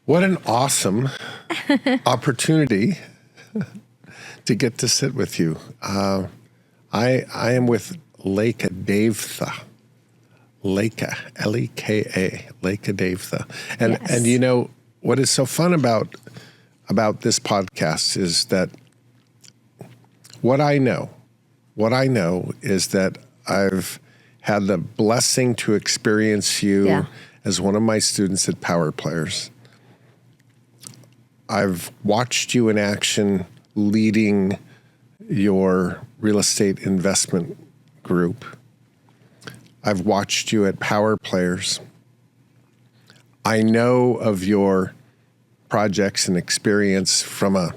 What an awesome opportunity to get to sit with you. I am with Leka Devatha. Leka, L-E-K-A, Leka Devatha. And you know, what is so fun about this podcast is that what I know is that I've had the blessing to experience you as one of my students at Power Players. I've watched you in action leading your real estate investment group. I've watched you at Power Players. I know of your projects and experience from an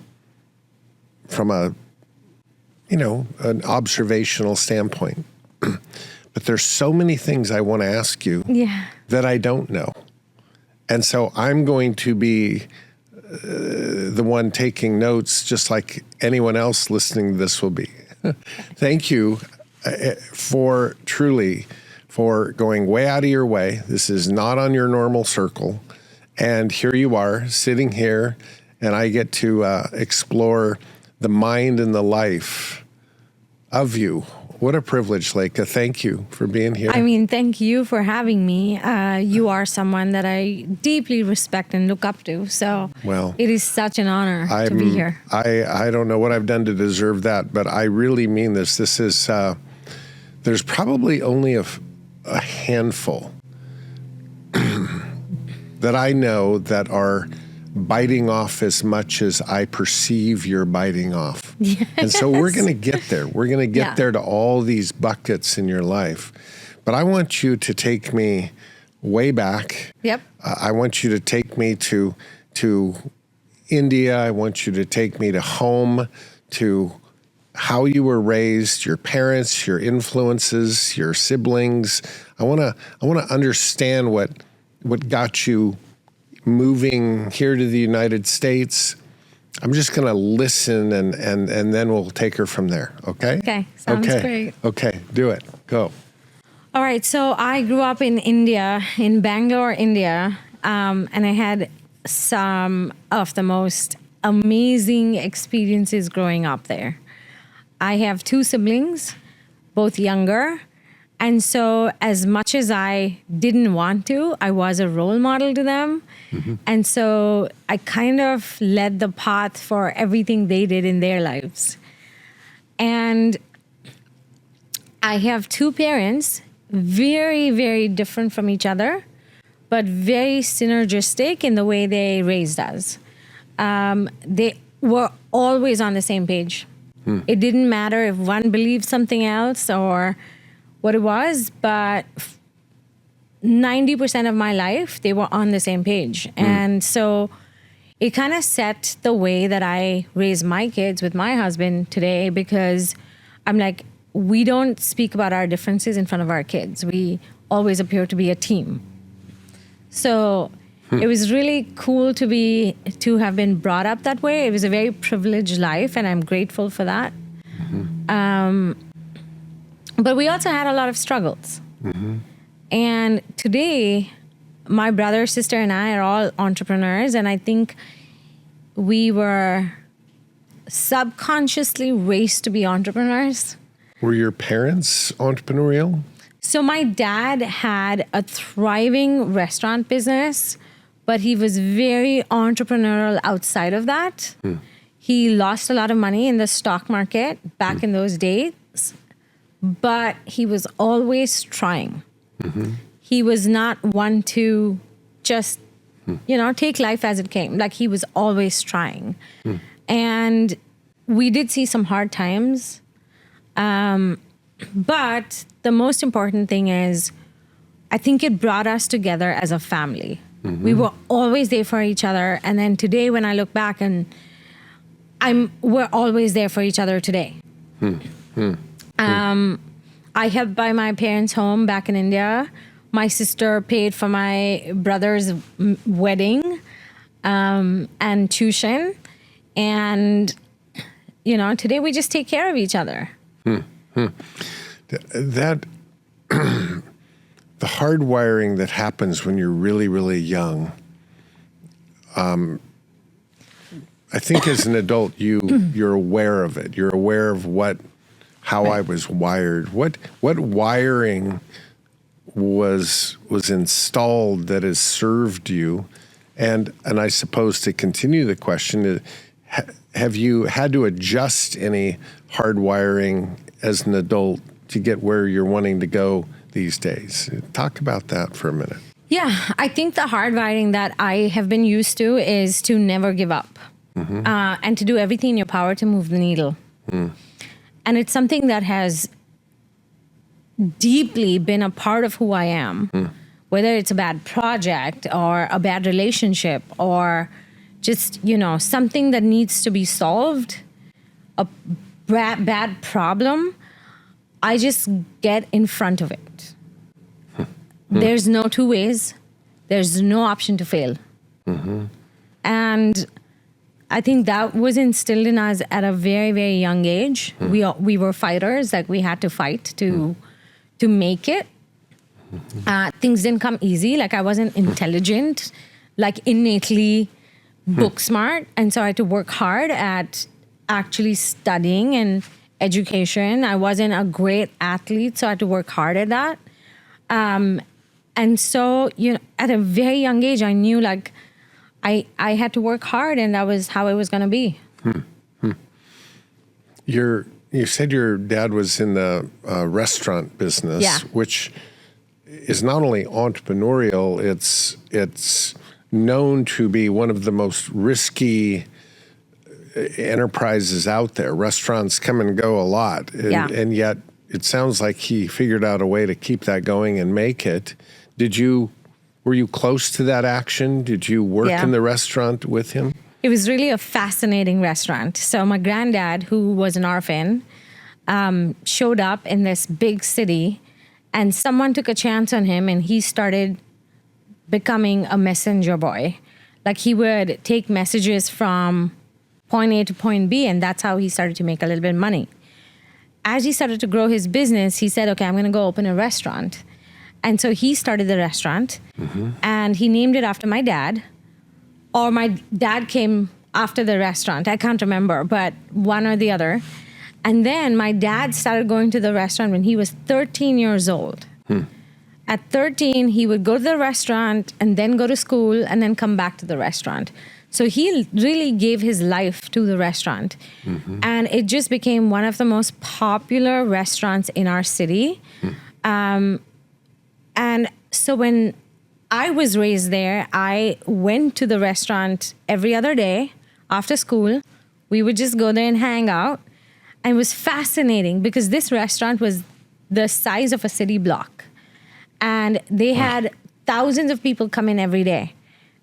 observational standpoint. But there's so many things I want to ask you that I don't know. And so I'm going to be the one taking notes, just like anyone else listening to this will be. Thank you for going way out of your way. This is not on your normal circle. And here you are sitting here, and I get to explore the mind and the life of you. What a privilege, Leka. Thank you for being here. I mean, thank you for having me. You are someone that I deeply respect and look up to. So it is such an honor to be here. I don't know what I've done to deserve that, but I really mean this. This is, there's probably only a handful that I know that are biting off as much as I perceive you're biting off. Yes. And so we're going to get there. We're going to get there to all these buckets in your life. But I want you to take me way back. Yep. I want you to take me to India. I want you to take me to home, to how you were raised, your parents, your influences, your siblings. I want to understand what got you moving here to the United States. I'm just going to listen and then we'll take her from there. Okay? Okay. Sounds great. Okay. Do it. Go. All right. So I grew up in India, in Bangalore, India. And I had some of the most amazing experiences growing up there. I have two siblings, both younger. And so as much as I didn't want to, I was a role model to them. Mm-hmm. And so I kind of led the path for everything they did in their lives. And I have two parents, very, very different from each other, but very synergistic in the way they raised us. They were always on the same page. It didn't matter if one believed something else or what it was, but 90% of my life, they were on the same page. And so it kind of set the way that I raise my kids with my husband today, because I'm like, we don't speak about our differences in front of our kids. We always appear to be a team. So it was really cool to have been brought up that way. It was a very privileged life, and I'm grateful for that. But we also had a lot of struggles. And today, my brother, sister, and I are all entrepreneurs. And I think we were subconsciously raised to be entrepreneurs. Were your parents entrepreneurial? So my dad had a thriving restaurant business, but he was very entrepreneurial outside of that. He lost a lot of money in the stock market back in those days, but he was always trying. He was not one to just, take life as it came. Like, he was always trying. And we did see some hard times. But the most important thing is, I think it brought us together as a family. We were always there for each other. And then today, when I look back, and we're always there for each other today. I helped buy my parents' home back in India. My sister paid for my brother's wedding and tuition. And, today we just take care of each other. That, the hardwiring that happens when you're really, really young, I think as an adult, you're aware of it. You're aware of how I was wired. What wiring was installed that has served you? And I suppose to continue the question, have you had to adjust any hardwiring as an adult to get where you're wanting to go these days? Talk about that for a minute. Yeah, I think the hardwiring that I have been used to is to never give up, and to do everything in your power to move the needle. And it's something that has deeply been a part of who I am, whether it's a bad project or a bad relationship or just, something that needs to be solved, a bad problem. I just get in front of it. There's no two ways. There's no option to fail. And I think that was instilled in us at a very, very young age. We were fighters. Like, we had to fight to make it. Things didn't come easy. Like, I wasn't intelligent, like innately book smart. And so I had to work hard at actually studying and education. I wasn't a great athlete, so I had to work hard at that. And so, at a very young age, I knew like I had to work hard, and that was how it was going to be. You said your dad was in the restaurant business, which is not only entrepreneurial, it's known to be one of the most risky enterprises out there. Restaurants come and go a lot, and yet it sounds like he figured out a way to keep that going and make it. Were you close to that action? Did you work in the restaurant with him? It was really a fascinating restaurant. So my granddad, who was an orphan, showed up in this big city, and someone took a chance on him, and he started becoming a messenger boy. Like, he would take messages from point A to point B, and that's how he started to make a little bit of money. As he started to grow his business, he said, okay, I'm going to go open a restaurant. And so he started the restaurant, and he named it after my dad, or my dad came after the restaurant. I can't remember, but one or the other. And then my dad started going to the restaurant when he was 13 years old. At 13, he would go to the restaurant and then go to school and then come back to the restaurant. So he really gave his life to the restaurant. And it just became one of the most popular restaurants in our city. And so when I was raised there, I went to the restaurant every other day after school. We would just go there and hang out. And it was fascinating because this restaurant was the size of a city block. And they had thousands of people come in every day.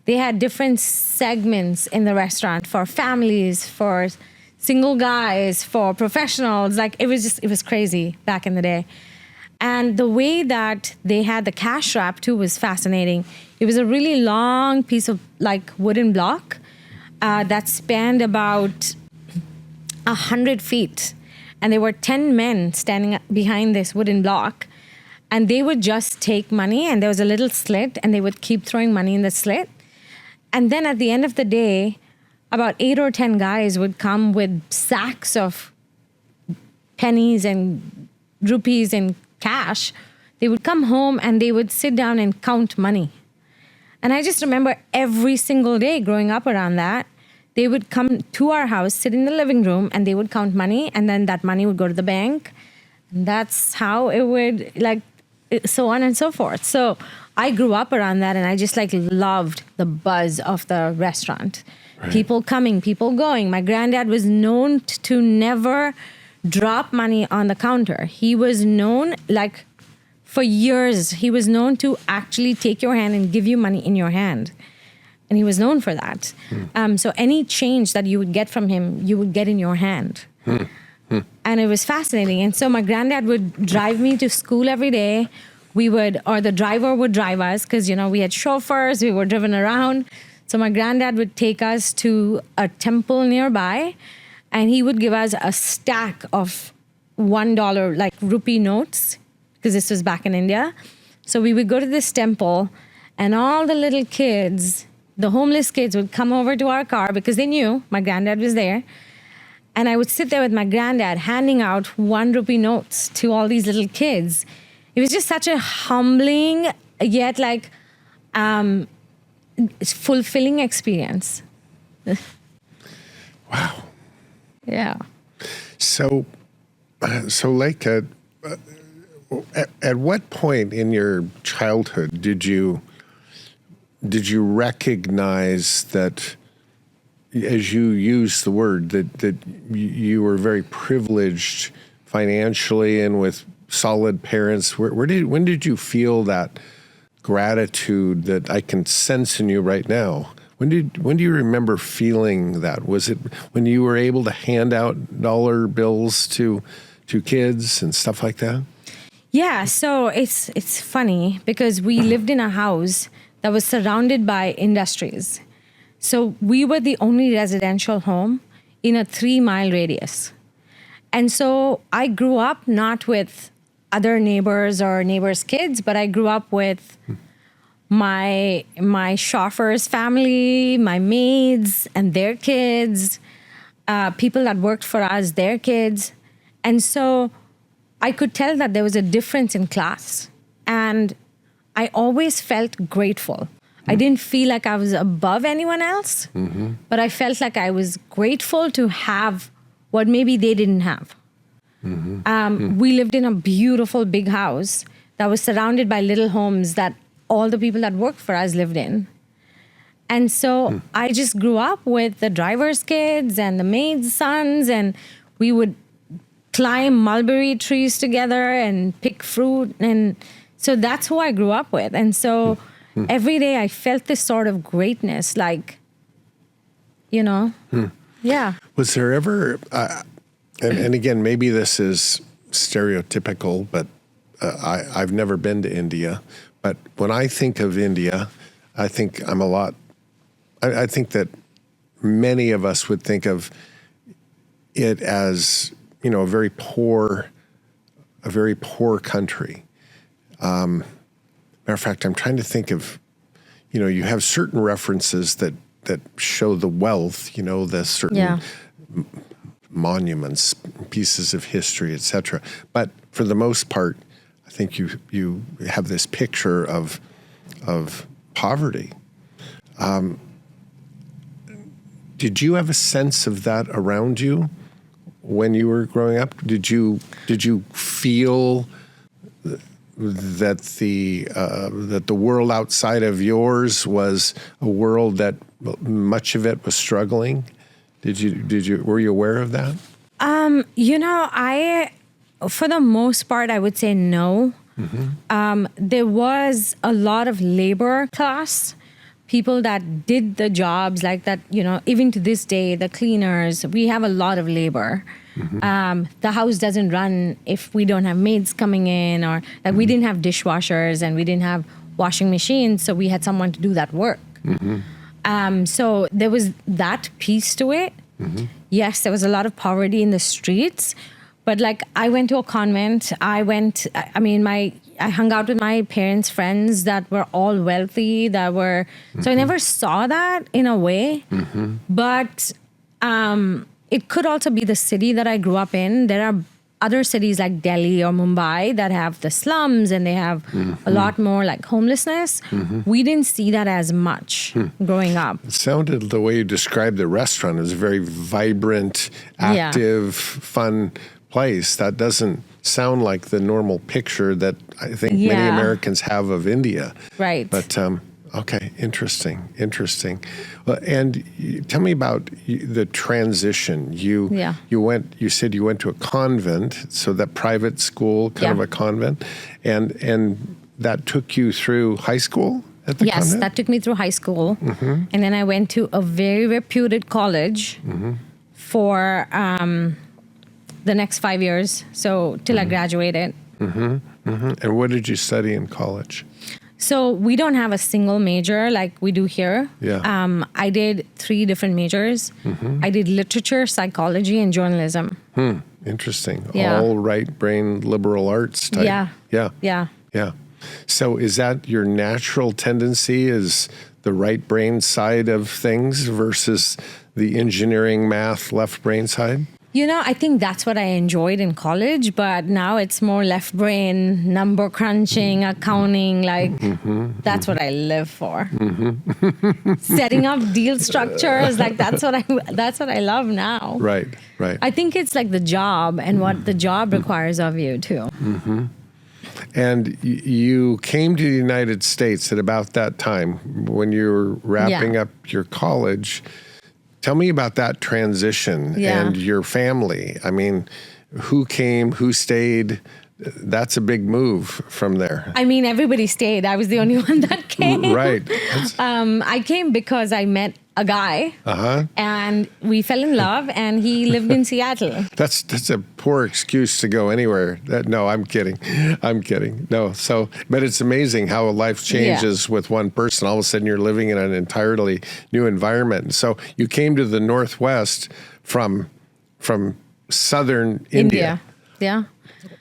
They had different segments in the restaurant for families, for single guys, for professionals. Like, it was crazy back in the day. And the way that they had the cash wrap too was fascinating. It was a really long piece of like wooden block that spanned about 100 feet. And there were 10 men standing behind this wooden block. And they would just take money, and there was a little slit, and they would keep throwing money in the slit. And then at the end of the day, about 8 or 10 guys would come with sacks of pennies and rupees and cash. They would come home and they would sit down and count money. And I just remember every single day growing up around that, they would come to our house, sit in the living room, and they would count money, and then that money would go to the bank. And that's how it would, like, so on and so forth. So I grew up around that, and I just like loved the buzz of the restaurant. Right. People coming, people going. My granddad was known to never drop money on the counter. He was known, like, for years, he was known to actually take your hand and give you money in your hand. And he was known for that. So any change that you would get from him, you would get in your hand. And it was fascinating. And so my granddad would drive me to school every day. Or the driver would drive us because, we had chauffeurs, we were driven around. So my granddad would take us to a temple nearby, and he would give us a stack of $1, like rupee notes, because this was back in India. So we would go to this temple, and all the little kids the homeless kids would come over to our car because they knew my granddad was there. And I would sit there with my granddad handing out 1 rupee notes to all these little kids. It was just such a humbling, yet like fulfilling experience. Wow. Yeah. So Leka, at what point in your childhood did you recognize that, as you use the word, that you were very privileged financially and with solid parents? When did you feel that gratitude that I can sense in you right now? When do you remember feeling that? Was it when you were able to hand out dollar bills to kids and stuff like that? Yeah, so it's funny because we lived in a house that was surrounded by industries. So we were the only residential home in a 3-mile radius. And so I grew up not with other neighbors or neighbors' kids, but I grew up with my chauffeur's family, my maids and their kids, people that worked for us, their kids. And so I could tell that there was a difference in class. And I always felt grateful. I didn't feel like I was above anyone else, but I felt like I was grateful to have what maybe they didn't have. We lived in a beautiful big house that was surrounded by little homes that all the people that worked for us lived in. And so I just grew up with the driver's kids and the maid's sons, and we would climb mulberry trees together and pick fruit. And so that's who I grew up with. And so every day I felt this sort of greatness, like, yeah. Was there ever, and again, maybe this is stereotypical, but I've never been to India. But when I think of India, I think I think that many of us would think of it as, a very poor country. Matter of fact, I'm trying to think of, you have certain references that show the wealth, the certain monuments, pieces of history, etc. But for the most part, I think you have this picture of poverty. Did you have a sense of that around you when you were growing up? Did you feel that the world outside of yours was a world that much of it was struggling? Were you aware of that? For the most part, I would say no. There was a lot of labor class, people that did the jobs like that, even to this day, the cleaners, we have a lot of labor. The house doesn't run if we don't have maids coming in, or like we didn't have dishwashers and we didn't have washing machines, so we had someone to do that work. So there was that piece to it. Yes, there was a lot of poverty in the streets, but like I went to a convent. I hung out with my parents' friends that were all wealthy, so I never saw that in a way. But it could also be the city that I grew up in. There are other cities like Delhi or Mumbai that have the slums and they have a lot more like homelessness. We didn't see that as much growing up. It sounded, the way you described the restaurant, as a very vibrant, active, fun place. That doesn't sound like the normal picture that I think many Americans have of India. Right. But okay, interesting. Well, and tell me about the transition. You said you went to a convent, so that private school, kind of a convent, and that took you through high school at the convent? Yes, that took me through high school, and then I went to a very reputed college for the next 5 years, so till I graduated. And what did you study in college? So we don't have a single major like we do here. I did 3 different majors. I did literature, psychology, and journalism. Interesting. All right brain liberal arts type. Yeah. So is that your natural tendency, is the right brain side of things versus the engineering, math, left brain side? I think that's what I enjoyed in college, but now it's more left brain, number crunching, accounting, that's what I live for. Setting up deal structures, that's what I love now. Right. I think it's like the job and what the job requires of you too. And you came to the United States at about that time when you were wrapping up your college. Tell me about that transition and your family. I mean, who came, who stayed? That's a big move from there. I mean, everybody stayed. I was the only one that came. Right. I came because I met a guy and we fell in love and he lived in Seattle. That's a poor excuse to go anywhere. No, I'm kidding. No. But it's amazing how life changes with one person. All of a sudden you're living in an entirely new environment. So you came to the Northwest from southern India. Yeah.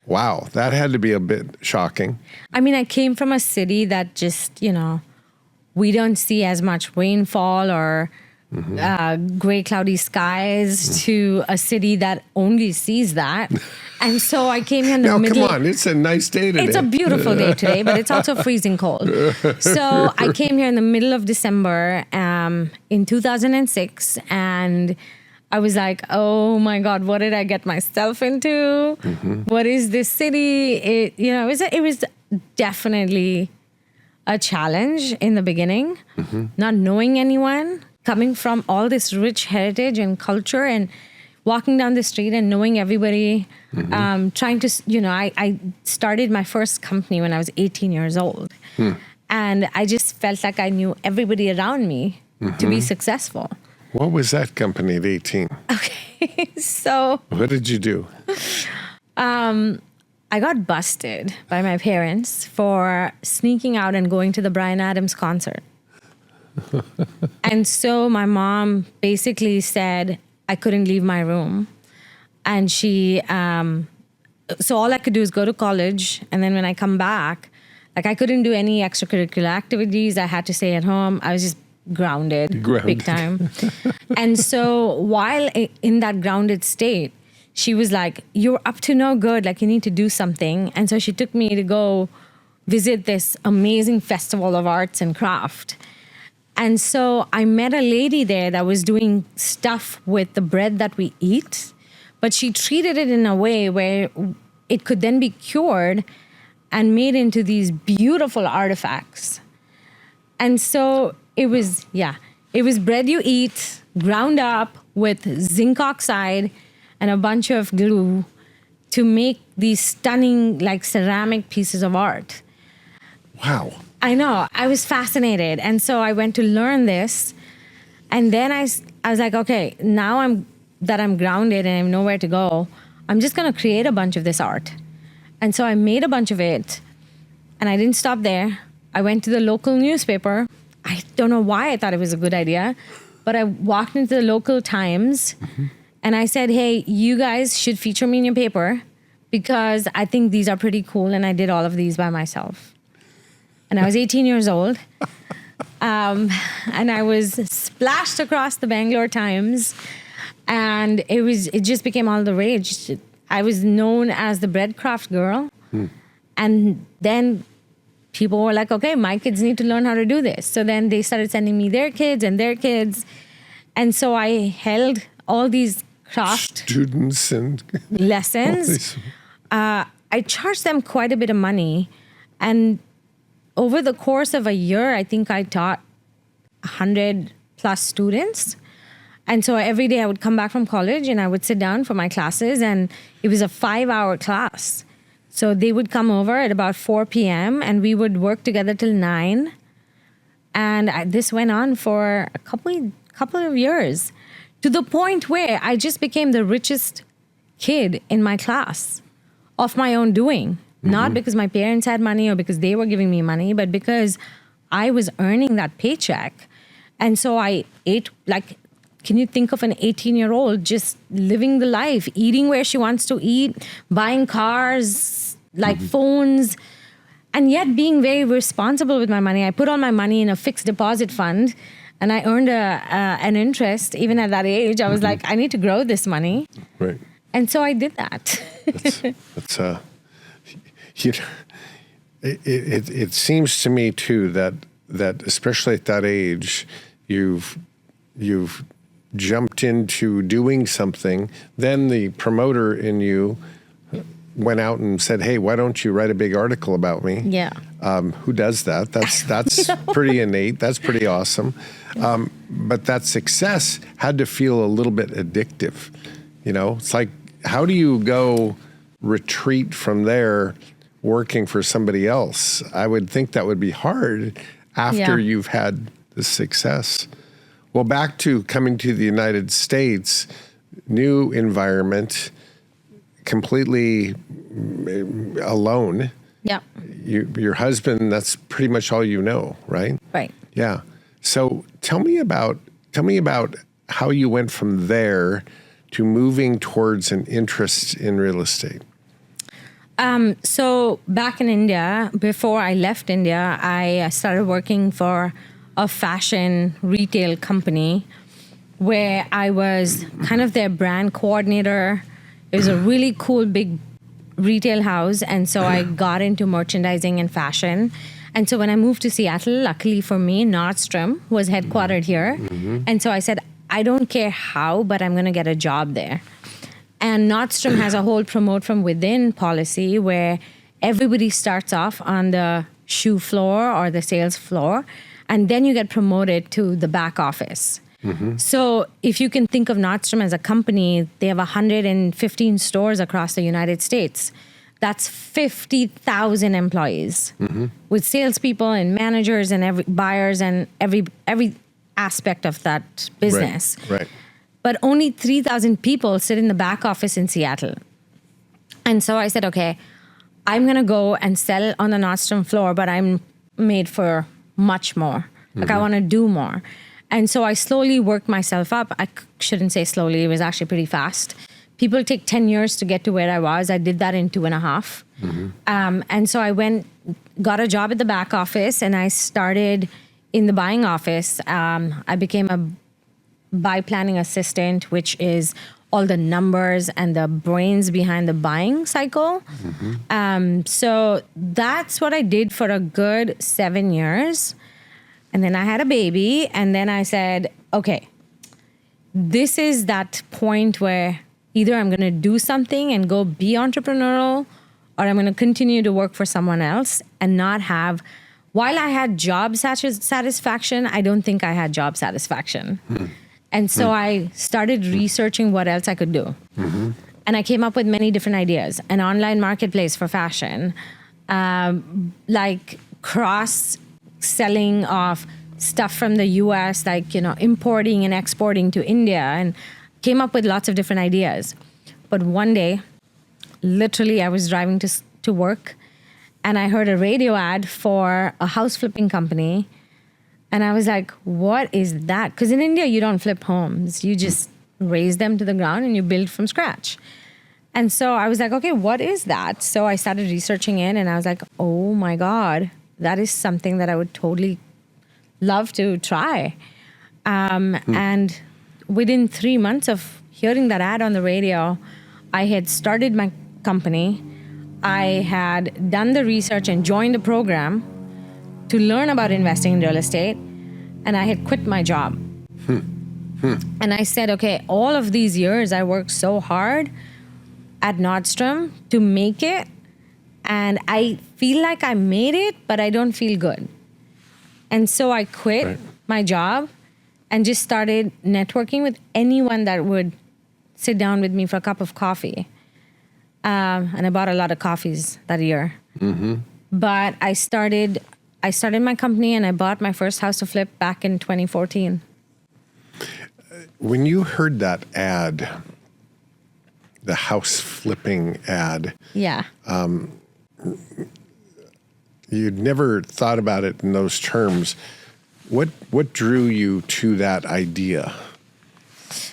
Wow. That had to be a bit shocking. I mean, I came from a city that just, we don't see as much rainfall or gray, cloudy skies to a city that only sees that. And so I came here in the middle. Now, come on. It's a nice day today. It's a beautiful day today, but it's also freezing cold. So I came here in the middle of December in 2006, and I was like, oh my God, what did I get myself into? What is this city? It was definitely a challenge in the beginning, not knowing anyone, coming from all this rich heritage and culture and walking down the street and knowing everybody, trying to, I started my first company when I was 18 years old. And I just felt like I knew everybody around me to be successful. What was that company at 18? Okay, so... What did you do? I got busted by my parents for sneaking out and going to the Bryan Adams concert. And so my mom basically said I couldn't leave my room. And she... so all I could do is go to college. And then when I come back, I couldn't do any extracurricular activities. I had to stay at home. I was just grounded. Big time. And so while in that grounded state, she was like, you're up to no good. You need to do something. And so she took me to go visit this amazing festival of arts and craft. And so I met a lady there that was doing stuff with the bread that we eat, but she treated it in a way where it could then be cured and made into these beautiful artifacts. And so it was bread you eat, ground up with zinc oxide and a bunch of glue to make these stunning, ceramic pieces of art. Wow. I know. I was fascinated. And so I went to learn this. And then I was like, okay, now I'm grounded and I have nowhere to go, I'm just going to create a bunch of this art. And so I made a bunch of it. And I didn't stop there. I went to the local newspaper. I don't know why I thought it was a good idea, but I walked into the local Times and I said, hey, you guys should feature me in your paper because I think these are pretty cool. And I did all of these by myself. And I was 18 years old. And I was splashed across the Bangalore Times. And it just became all the rage. I was known as the breadcraft girl. And then people were like, okay, my kids need to learn how to do this. So then they started sending me their kids and their kids. And so I held all these craft students and lessons. I charged them quite a bit of money. And over the course of a year, I think I taught 100 plus students. And so every day I would come back from college and I would sit down for my classes, and it was a 5-hour class. So they would come over at about 4 p.m. and we would work together till 9. And this went on for a couple of years, to the point where I just became the richest kid in my class of my own doing. Not because my parents had money or because they were giving me money, but because I was earning that paycheck. And so I ate, can you think of an 18-year-old just living the life, eating where she wants to eat, buying cars, phones. and yet being very responsible with my money. I put all my money in a fixed deposit fund, and I earned an interest even at that age. I was like, I need to grow this money. Right. And so I did that. It seems to me too that especially at that age, you've jumped into doing something. Then the promoter in you went out and said, "Hey, why don't you write a big article about me?" Yeah. Who does that? That's pretty innate. That's pretty awesome. But that success had to feel a little bit addictive. It's like, how do you go retreat from there working for somebody else? I would think that would be hard after you've had the success. Well, back to coming to the United States, new environment, completely alone. Yeah. Your husband, that's pretty much all you know, right? Right. Yeah. So tell me about how you went from there to moving towards an interest in real estate. So back in India, before I left India, I started working for a fashion retail company where I was kind of their brand coordinator. It was a really cool big retail house, and so I got into merchandising and fashion. And so when I moved to Seattle, luckily for me, Nordstrom was headquartered here. And so I said, I don't care how, but I'm going to get a job there. And Nordstrom has a whole promote from within policy where everybody starts off on the shoe floor or the sales floor, and then you get promoted to the back office. So if you can think of Nordstrom as a company, they have 115 stores across the United States. That's 50,000 employees with salespeople and managers and buyers and every aspect of that business. Right. But only 3,000 people sit in the back office in Seattle. And so I said, okay, I'm going to go and sell on the Nordstrom floor, but I'm made for much more. Like I want to do more. And so I slowly worked myself up. I shouldn't say slowly. It was actually pretty fast. People take 10 years to get to where I was. I did that in 2.5. And so I got a job at the back office, and I started in the buying office. I became a buy planning assistant, which is all the numbers and the brains behind the buying cycle. So that's what I did for a good 7 years. And then I had a baby, and then I said, okay, this is that point where either I'm going to do something and go be entrepreneurial, or I'm going to continue to work for someone else and not have, while I had job satisfaction, I don't think I had job satisfaction. And so I started researching what else I could do. And I came up with many different ideas. An online marketplace for fashion, like cross-selling of stuff from the US, like, importing and exporting to India, and came up with lots of different ideas. But one day, literally, I was driving to work, and I heard a radio ad for a house flipping company. And I was like, what is that? Because in India, you don't flip homes. You just raise them to the ground and you build from scratch. And so I was like, okay, what is that? So I started researching it, and I was like, oh my God, that is something that I would totally love to try. And within 3 months of hearing that ad on the radio, I had started my company. I had done the research and joined the program to learn about investing in real estate, and I had quit my job. And I said, okay, all of these years I worked so hard at Nordstrom to make it, and I feel like I made it, but I don't feel good. And so I quit my job and just started networking with anyone that would sit down with me for a cup of coffee. And I bought a lot of coffees that year. But I started my company, and I bought my first house to flip back in 2014. When you heard that ad, the house flipping ad, you'd never thought about it in those terms. What drew you to that idea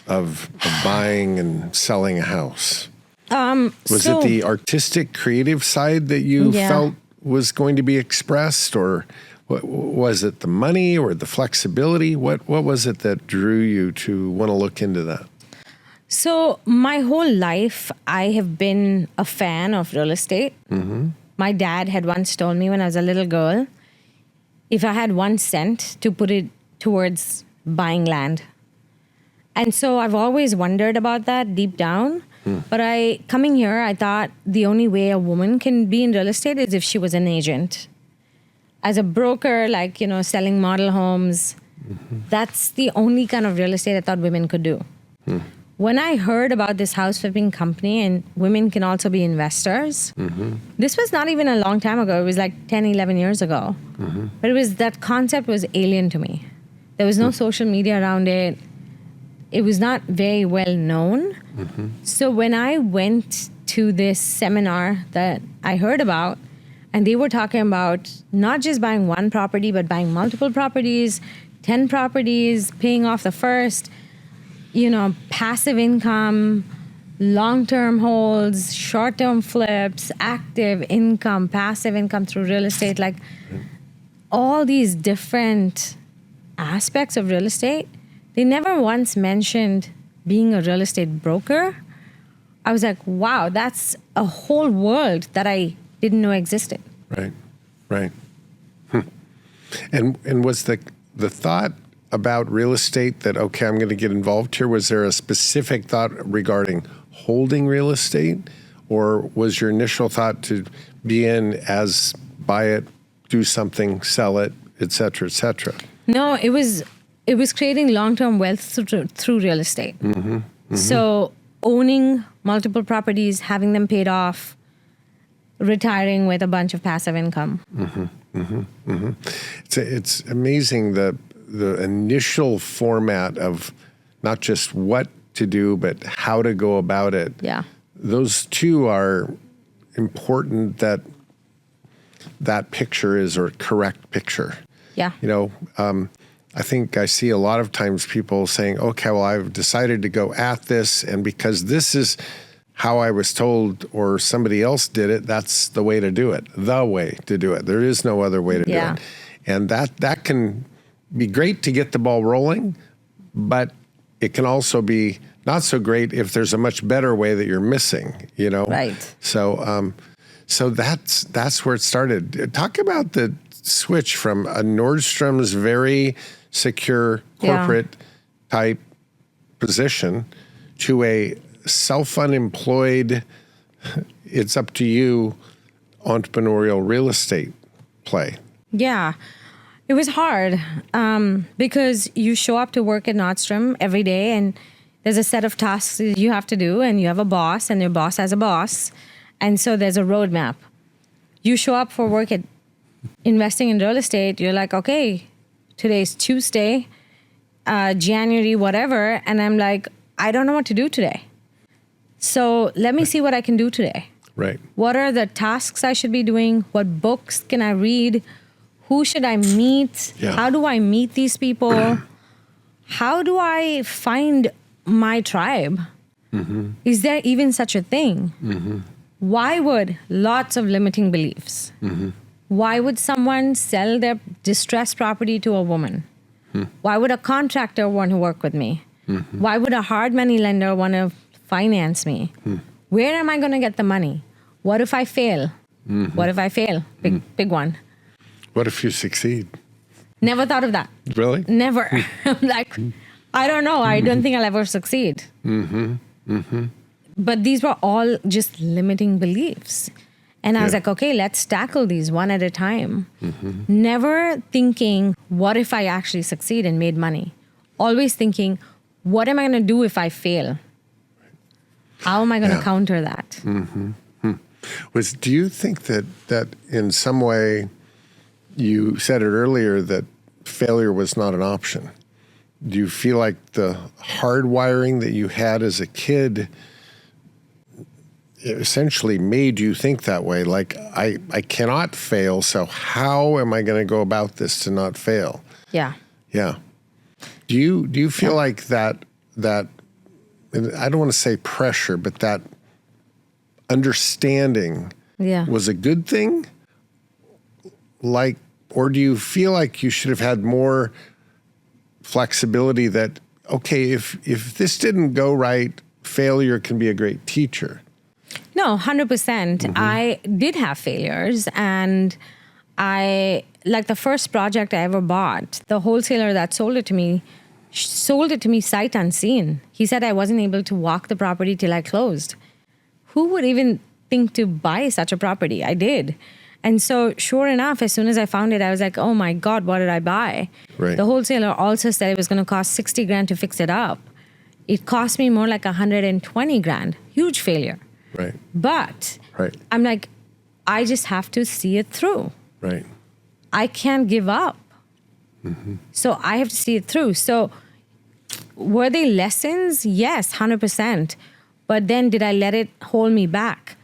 of buying and selling a house? Was it the artistic, creative side that you was going to be expressed, or was it the money or the flexibility? What was it that drew you to want to look into that? So my whole life, I have been a fan of real estate. Mm-hmm. My dad had once told me when I was a little girl, if I had 1 cent to put it towards buying land. And so I've always wondered about that deep down. But coming here, I thought the only way a woman can be in real estate is if she was an agent. As a broker, like, selling model homes, that's the only kind of real estate I thought women could do. When I heard about this house flipping company and women can also be investors, this was not even a long time ago. It was like 10, 11 years ago. But that concept was alien to me. There was no social media around it. It was not very well known. So when I went to this seminar that I heard about, and they were talking about not just buying one property, but buying multiple properties, 10 properties, paying off the first, passive income, long-term holds, short-term flips, active income, passive income through real estate, like all these different aspects of real estate. They never once mentioned being a real estate broker. I was like, wow, that's a whole world that I didn't know existed. Right. And was the thought about real estate that, okay, I'm going to get involved here, was there a specific thought regarding holding real estate? Or was your initial thought to be in as buy it, do something, sell it, et cetera, et cetera? No, it was creating long-term wealth through real estate. So owning multiple properties, having them paid off, retiring with a bunch of passive income. It's amazing the initial format of not just what to do, but how to go about it. Yeah. Those two are important, that picture is a correct picture. Yeah. I think I see a lot of times people saying, okay, well, I've decided to go at this, and because this is how I was told or somebody else did it, that's the way to do it. The way to do it. There is no other way to do it. And that can be great to get the ball rolling, but it can also be not so great if there's a much better way that you're missing, Right. So that's where it started. Talk about the switch from a Nordstrom's very secure corporate type position to a self-unemployed, it's up to you, entrepreneurial real estate play. Yeah. It was hard because you show up to work at Nordstrom every day and there's a set of tasks you have to do, and you have a boss and your boss has a boss. And so there's a roadmap. You show up for work at investing in real estate, you're like, okay, today's Tuesday, January, whatever. And I'm like, I don't know what to do today. So let me see what I can do today. Right. What are the tasks I should be doing? What books can I read? Who should I meet? Yeah. How do I meet these people? How do I find my tribe? Is there even such a thing? Why would lots of limiting beliefs? Why would someone sell their distressed property to a woman? Why would a contractor want to work with me? Why would a hard money lender want to finance me? Where am I going to get the money? What if I fail? What if I fail? Big one. What if you succeed? Never thought of that. Really? Never. I'm like, I don't know. I don't think I'll ever succeed. But these were all just limiting beliefs. And I was like, okay, let's tackle these one at a time. Never thinking, what if I actually succeed and made money? Always thinking, what am I going to do if I fail? How am I going to counter that? Do you think that in some way, you said it earlier, that failure was not an option? Do you feel like the hardwiring that you had as a kid essentially made you think that way? Like, I cannot fail, so how am I going to go about this to not fail? Yeah. Yeah. Do you feel like that, I don't want to say pressure, but that understanding was a good thing? like, or do you feel like you should have had more flexibility that, okay, if this didn't go right, failure can be a great teacher? No, 100%. I did have failures, and like the first project I ever bought, the wholesaler that sold it to me sight unseen. He said I wasn't able to walk the property till I closed. Who would even think to buy such a property? I did. And so sure enough, as soon as I found it, I was like, oh my God, what did I buy? Right. The wholesaler also said it was going to cost 60 grand to fix it up. It cost me more like 120 grand. Huge failure. Right. But Right. I'm like, I just have to see it through. Right. I can't give up. So I have to see it through. So were they lessons? Yes, 100%. But then did I let it hold me back?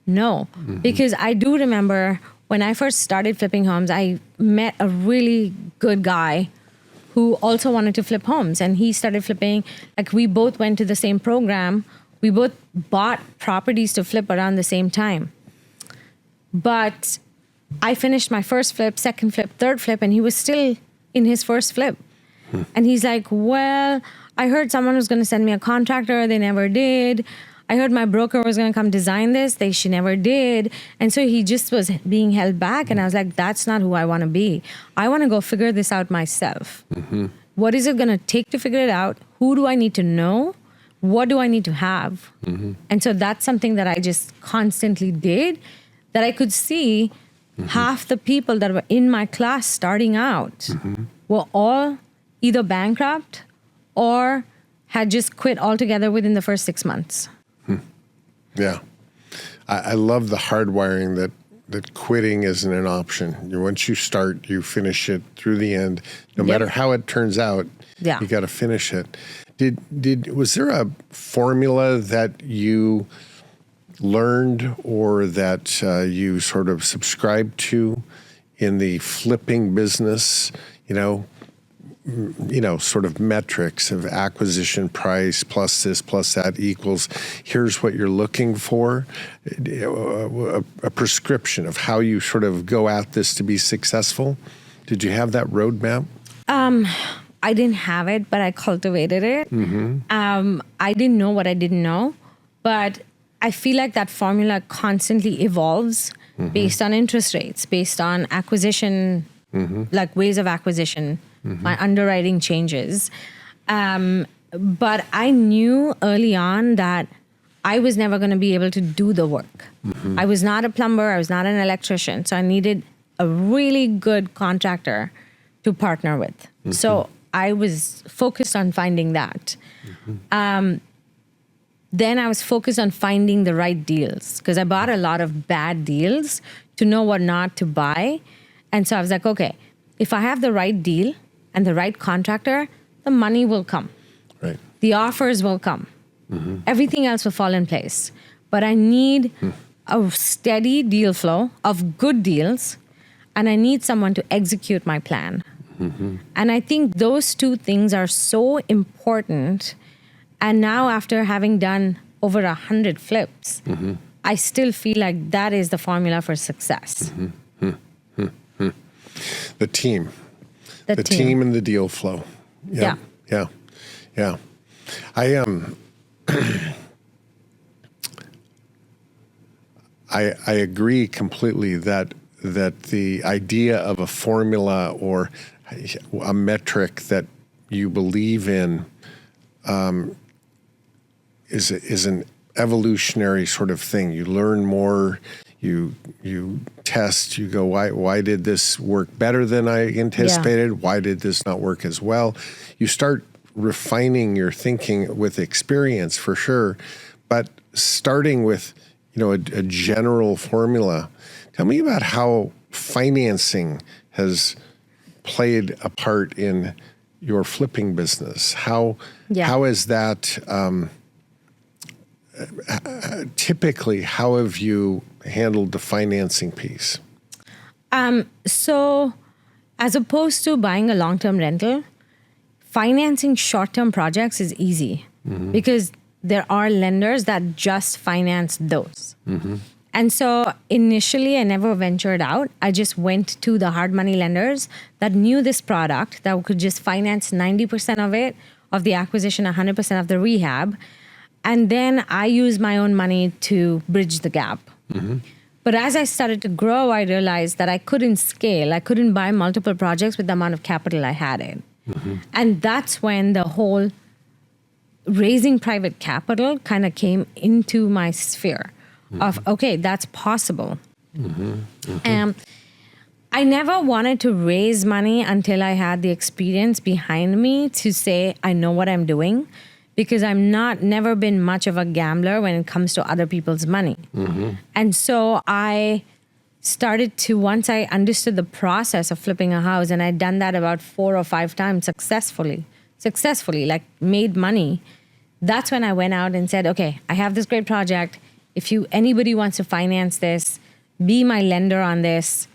No. Because I do remember when I first started flipping homes, I met a really good guy who also wanted to flip homes. And he started flipping. Like, we both went to the same program. We both bought properties to flip around the same time. But I finished my first flip, second flip, third flip, and he was still in his first flip. And he's like, well, I heard someone was going to send me a contractor. They never did. I heard my broker was going to come design this. She never did. And so he just was being held back. And I was like, that's not who I want to be. I want to go figure this out myself. What is it going to take to figure it out? Who do I need to know? What do I need to have? And so that's something that I just constantly did, that I could see half the people that were in my class starting out were all either bankrupt or had just quit altogether within the first 6 months. Yeah. I love the hardwiring that quitting isn't an option. Once you start, you finish it through the end. No matter how it turns out, you got to finish it. Was there a formula that you learned or that you sort of subscribed to in the flipping business? Sort of metrics of acquisition price plus this plus that equals here's what you're looking for, a prescription of how you sort of go at this to be successful. Did you have that roadmap? I didn't have it, but I cultivated it. I didn't know what I didn't know, but I feel like that formula constantly evolves based on interest rates, based on acquisition, like ways of acquisition. My underwriting changes. But I knew early on that I was never going to be able to do the work. I was not a plumber. I was not an electrician. So I needed a really good contractor to partner with. So I was focused on finding that. Then I was focused on finding the right deals because I bought a lot of bad deals to know what not to buy. And so I was like, okay, if I have the right deal and the right contractor, the money will come. Right. The offers will come. Everything else will fall in place. But I need a steady deal flow of good deals, and I need someone to execute my plan. And I think those two things are so important. And now after having done over 100 flips, I still feel like that is the formula for success. The team. The team and the deal flow. Yeah. I agree completely that the idea of a formula or a metric that you believe in is an evolutionary sort of thing. You learn more. You test, you go, why did this work better than I anticipated? Why did this not work as well? You start refining your thinking with experience for sure, but starting with, a general formula. Tell me about how financing has played a part in your flipping business. How is that, typically, how have you handled the financing piece? So as opposed to buying a long-term rental, financing short-term projects is easy because there are lenders that just finance those. And so initially, I never ventured out. I just went to the hard money lenders that knew this product, that could just finance 90% of it, of the acquisition, 100% of the rehab. And then I used my own money to bridge the gap. But as I started to grow, I realized that I couldn't scale. I couldn't buy multiple projects with the amount of capital I had in. And that's when the whole raising private capital kind of came into my sphere of, okay, that's possible. I never wanted to raise money until I had the experience behind me to say, I know what I'm doing, because I'm never been much of a gambler when it comes to other people's money. And so I started to, once I understood the process of flipping a house, and I'd done that about 4 or 5 times successfully, like made money. That's when I went out and said, okay, I have this great project. If anybody wants to finance this, be my lender on this,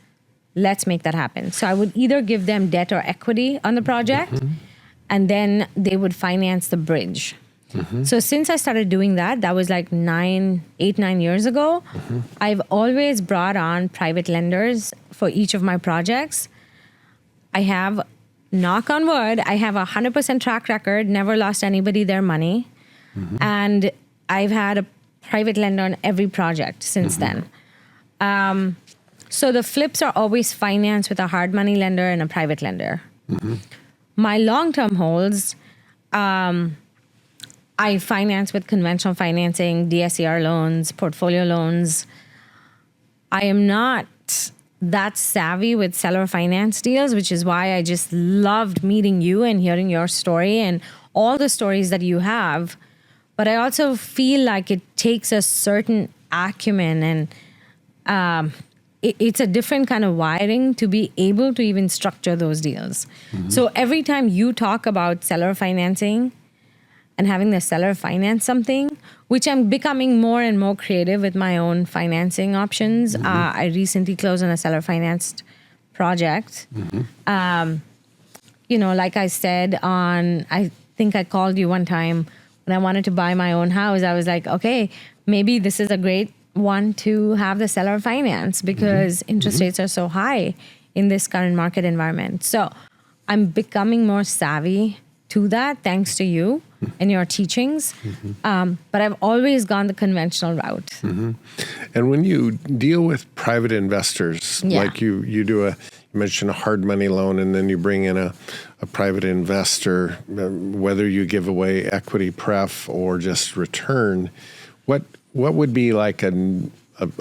let's make that happen. So I would either give them debt or equity on the project, and then they would finance the bridge. So since I started doing that, that was like 9 years ago, I've always brought on private lenders for each of my projects. I have, knock on wood, I have 100% track record, never lost anybody their money. And I've had a private lender on every project since then. So the flips are always financed with a hard money lender and a private lender. My long-term holds, I finance with conventional financing, DSCR loans, portfolio loans. I am not that savvy with seller finance deals, which is why I just loved meeting you and hearing your story and all the stories that you have. But I also feel like it takes a certain acumen, and it's a different kind of wiring to be able to even structure those deals. So every time you talk about seller financing and having the seller finance something, which I'm becoming more and more creative with my own financing options. I recently closed on a seller financed project. Like I said I think I called you one time when I wanted to buy my own house. I was like, okay, maybe this is a great one to have the seller finance because interest rates are so high in this current market environment. So I'm becoming more savvy to that thanks to you and your teachings. But I've always gone the conventional route. And when you deal with private investors, like you mentioned a hard money loan, and then you bring in a private investor, whether you give away equity pref or just return, what would be like a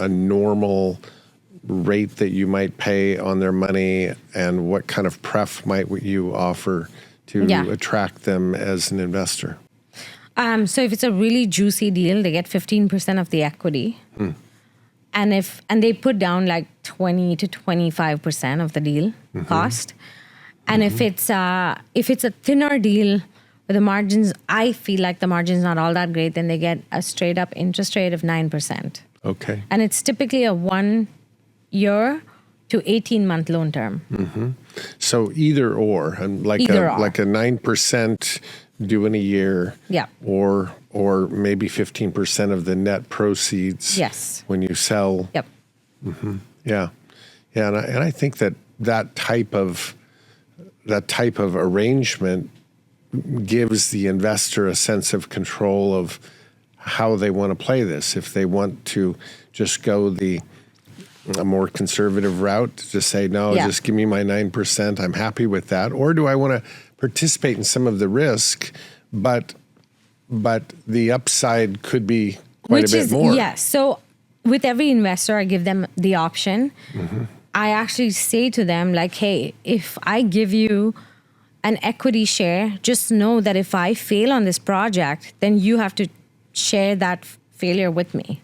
normal rate that you might pay on their money, and what kind of pref might you offer to attract them as an investor? So if it's a really juicy deal, they get 15% of the equity. And they put down like 20 to 25% of the deal cost. And if it's a thinner deal where the margins, I feel like the margin's not all that great, then they get a straight up interest rate of 9%. Okay. And it's typically a 1 year to 18-month loan term. So either or, and like a 9% due in a year, or maybe 15% of the net proceeds when you sell. And I think that type of arrangement gives the investor a sense of control of how they want to play this. If they want to just go a more conservative route, to say, no, just give me my 9%, I'm happy with that. Or do I want to participate in some of the risk, but the upside could be quite a bit more? Yes. So with every investor, I give them the option. I actually say to them, like, hey, if I give you an equity share, just know that if I fail on this project, then you have to share that failure with me.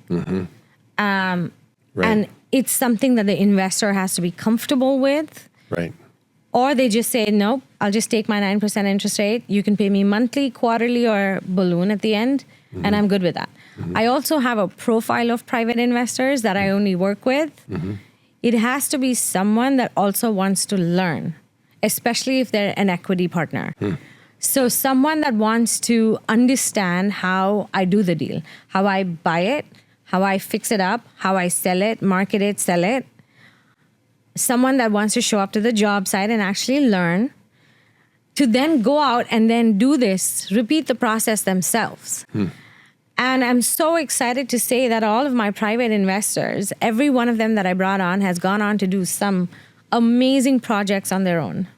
And it's something that the investor has to be comfortable with. Right. Or they just say, nope, I'll just take my 9% interest rate. You can pay me monthly, quarterly, or balloon at the end, and I'm good with that. I also have a profile of private investors that I only work with. It has to be someone that also wants to learn, especially if they're an equity partner. So someone that wants to understand how I do the deal, how I buy it, how I fix it up, how I sell it, market it, sell it. Someone that wants to show up to the job site and actually learn, to then go out and then do this, repeat the process themselves. And I'm so excited to say that all of my private investors, every one of them that I brought on has gone on to do some amazing projects on their own.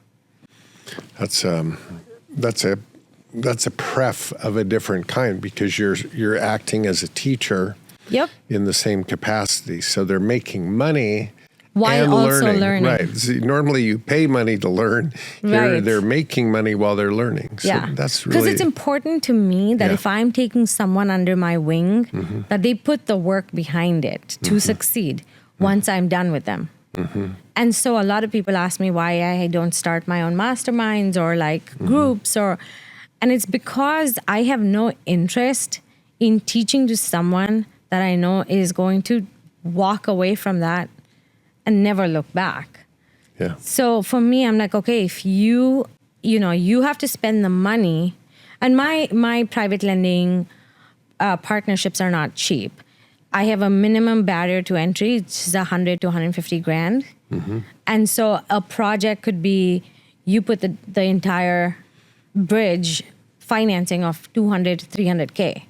That's a pref of a different kind, because you're acting as a teacher in the same capacity. So they're making money while and also learning. Right. See, normally you pay money to learn. Here they're making money while they're learning. So that's really... Because it's important to me that if I'm taking someone under my wing, that they put the work behind it to succeed once I'm done with them. And so a lot of people ask me why I don't start my own masterminds or like groups, and it's because I have no interest in teaching to someone that I know is going to walk away from that and never look back. So for me, I'm like, okay, if you have to spend the money, and my private lending partnerships are not cheap. I have a minimum barrier to entry, which is 100 to 150 grand. And so a project could be, you put the entire bridge financing of 200 to 300K.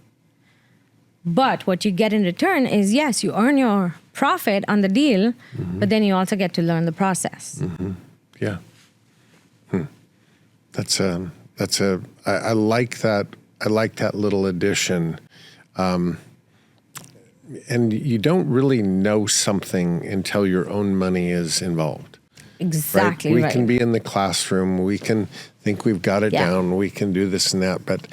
But what you get in return is, yes, you earn your profit on the deal, but then you also get to learn the process. Yeah. I like that. I like that little addition. And you don't really know something until your own money is involved. Exactly right. We can be in the classroom. We can think we've got it down. We can do this and that. But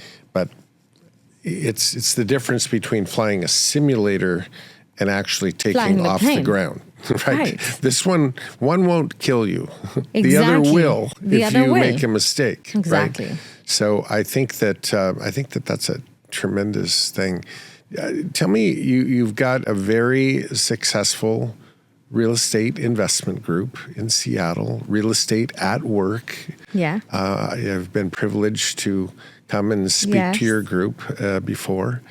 it's the difference between flying a simulator and actually taking off the ground. Right? This one won't kill you. Exactly. The other will if you will. make a mistake. Exactly. Right? So I think that that's a tremendous thing. Tell me, you've got a very successful real estate investment group in Seattle, Real Estate at Work. Yeah. I've been privileged to come and speak to your group before.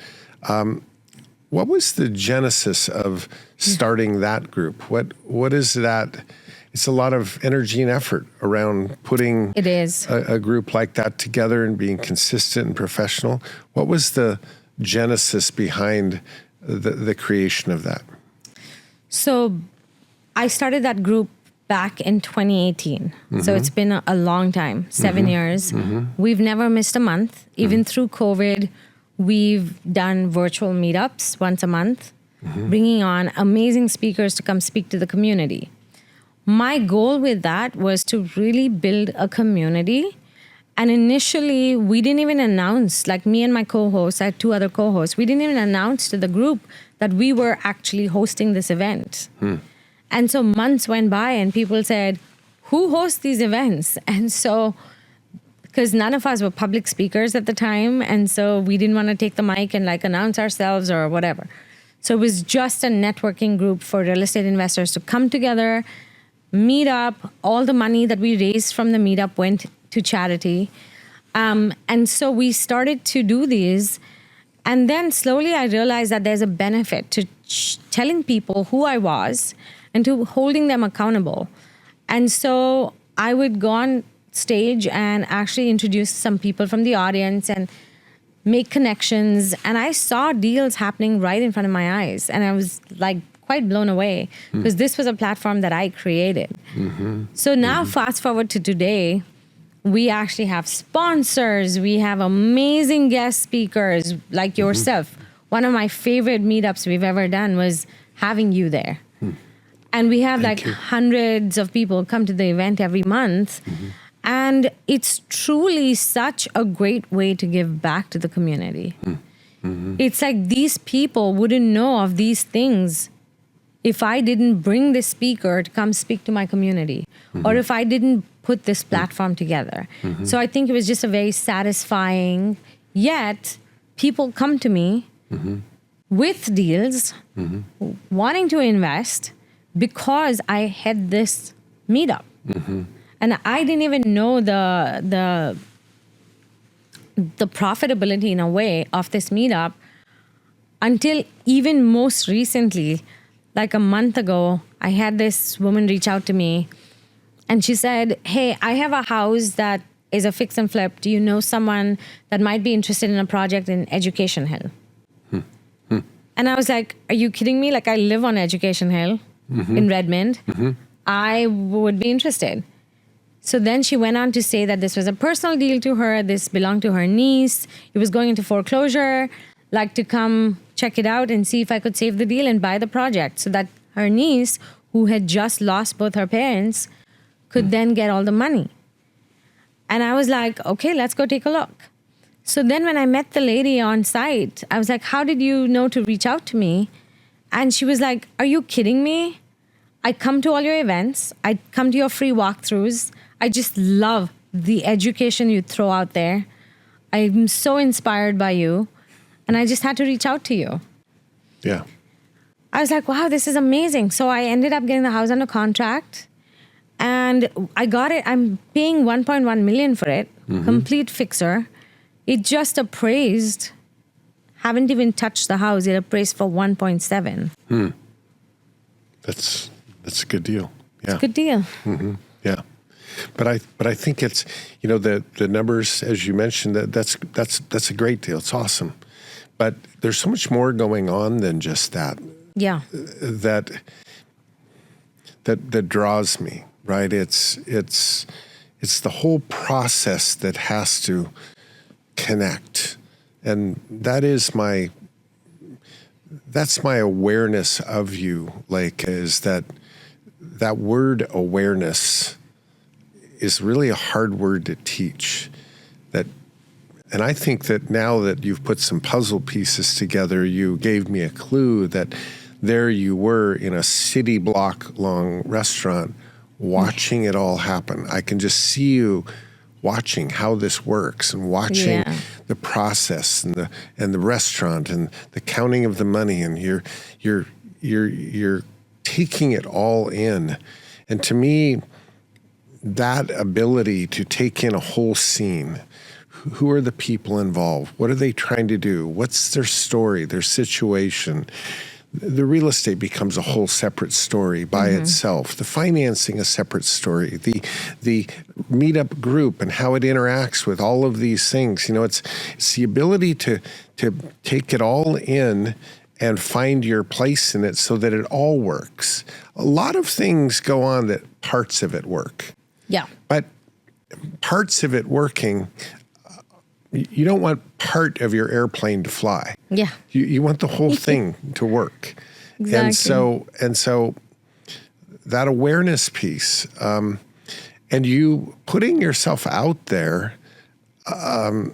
What was the genesis of starting that group? What is that? It's a lot of energy and effort around putting a group like that together and being consistent and professional. What was the genesis behind the creation of that? So I started that group back in 2018. So it's been a long time, 7 years. We've never missed a month. Even through COVID, we've done virtual meetups once a month, bringing on amazing speakers to come speak to the community. My goal with that was to really build a community. And initially, we didn't even announce, like me and my co-hosts, I had 2 other co-hosts, we didn't even announce to the group that we were actually hosting this event. And so months went by and people said, who hosts these events? And so, because none of us were public speakers at the time, and so we didn't want to take the mic and like announce ourselves or whatever. So it was just a networking group for real estate investors to come together, meet up. All the money that we raised from the meetup went to charity. And so we started to do these. And then slowly I realized that there's a benefit to telling people who I was and to holding them accountable. And so I would go on stage and actually introduce some people from the audience and make connections. And I saw deals happening right in front of my eyes. And I was like quite blown away because this was a platform that I created. So now fast forward to today, we actually have sponsors. We have amazing guest speakers like yourself. One of my favorite meetups we've ever done was having you there. And we have hundreds of people come to the event every month. And it's truly such a great way to give back to the community. It's like these people wouldn't know of these things if I didn't bring this speaker to come speak to my community, or if I didn't put this platform together. So I think it was just a very satisfying, yet people come to me with deals, wanting to invest because I had this meetup. And I didn't even know the profitability in a way of this meetup until even most recently, like a month ago, I had this woman reach out to me and she said, hey, I have a house that is a fix and flip. Do you know someone that might be interested in a project in Education Hill? And I was like, are you kidding me? Like, I live on Education Hill in Redmond. I would be interested. So then she went on to say that this was a personal deal to her. This belonged to her niece. It was going into foreclosure. Like to come check it out and see if I could save the deal and buy the project so that her niece, who had just lost both her parents, could then get all the money. And I was like, okay, let's go take a look. So then when I met the lady on site, I was like, how did you know to reach out to me? And she was like, are you kidding me? I come to all your events. I come to your free walkthroughs. I just love the education you throw out there. I'm so inspired by you. And I just had to reach out to you. Yeah. I was like, wow, this is amazing. So I ended up getting the house under contract. And I got it. I'm paying 1.1 million for it. Complete fixer. It just appraised. Haven't even touched the house. It appraised for 1.7. That's a good deal. Yeah. It's a good deal. Yeah. But I think it's, the numbers, as you mentioned, that's a great deal. It's awesome. But there's so much more going on than just that. Yeah. That draws me, right? It's the whole process that has to connect. And that's my awareness of you, Leka, is that word awareness is really a hard word to teach. And I think that now that you've put some puzzle pieces together, you gave me a clue that there you were in a city block long restaurant watching it all happen. I can just see you watching how this works and watching the process and the restaurant and the counting of the money, and you're taking it all in. And to me, that ability to take in a whole scene. Who are the people involved? What are they trying to do? What's their story, their situation? The real estate becomes a whole separate story by itself. The financing, a separate story. The meetup group and how it interacts with all of these things. It's the ability to take it all in and find your place in it so that it all works. A lot of things go on that parts of it work. Yeah. But parts of it working, you don't want part of your airplane to fly. Yeah. You want the whole thing to work. Exactly. And so that awareness piece, and you putting yourself out there, I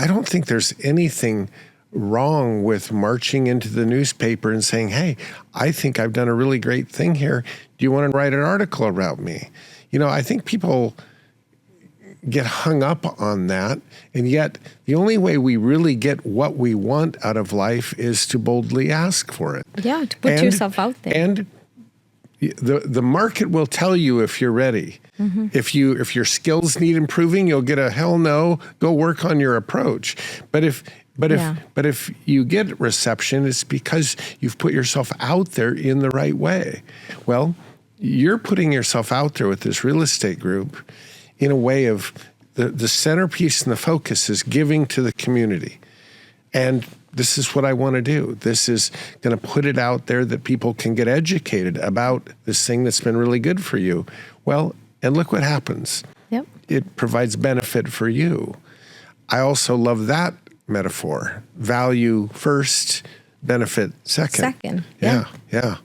don't think there's anything wrong with marching into the newspaper and saying, hey, I think I've done a really great thing here. Do you want to write an article about me? I think people get hung up on that, and yet the only way we really get what we want out of life is to boldly ask for it. Yeah, to put yourself out there. And the market will tell you if you're ready. If your skills need improving, you'll get a hell no. Go work on your approach. But if you get reception, it's because you've put yourself out there in the right way. Well, you're putting yourself out there with this real estate group in a way of the centerpiece and the focus is giving to the community. And this is what I want to do. This is going to put it out there that people can get educated about this thing that's been really good for you. Well, and look what happens. Yep. It provides benefit for you. I also love that metaphor. Value first, benefit second. Yeah.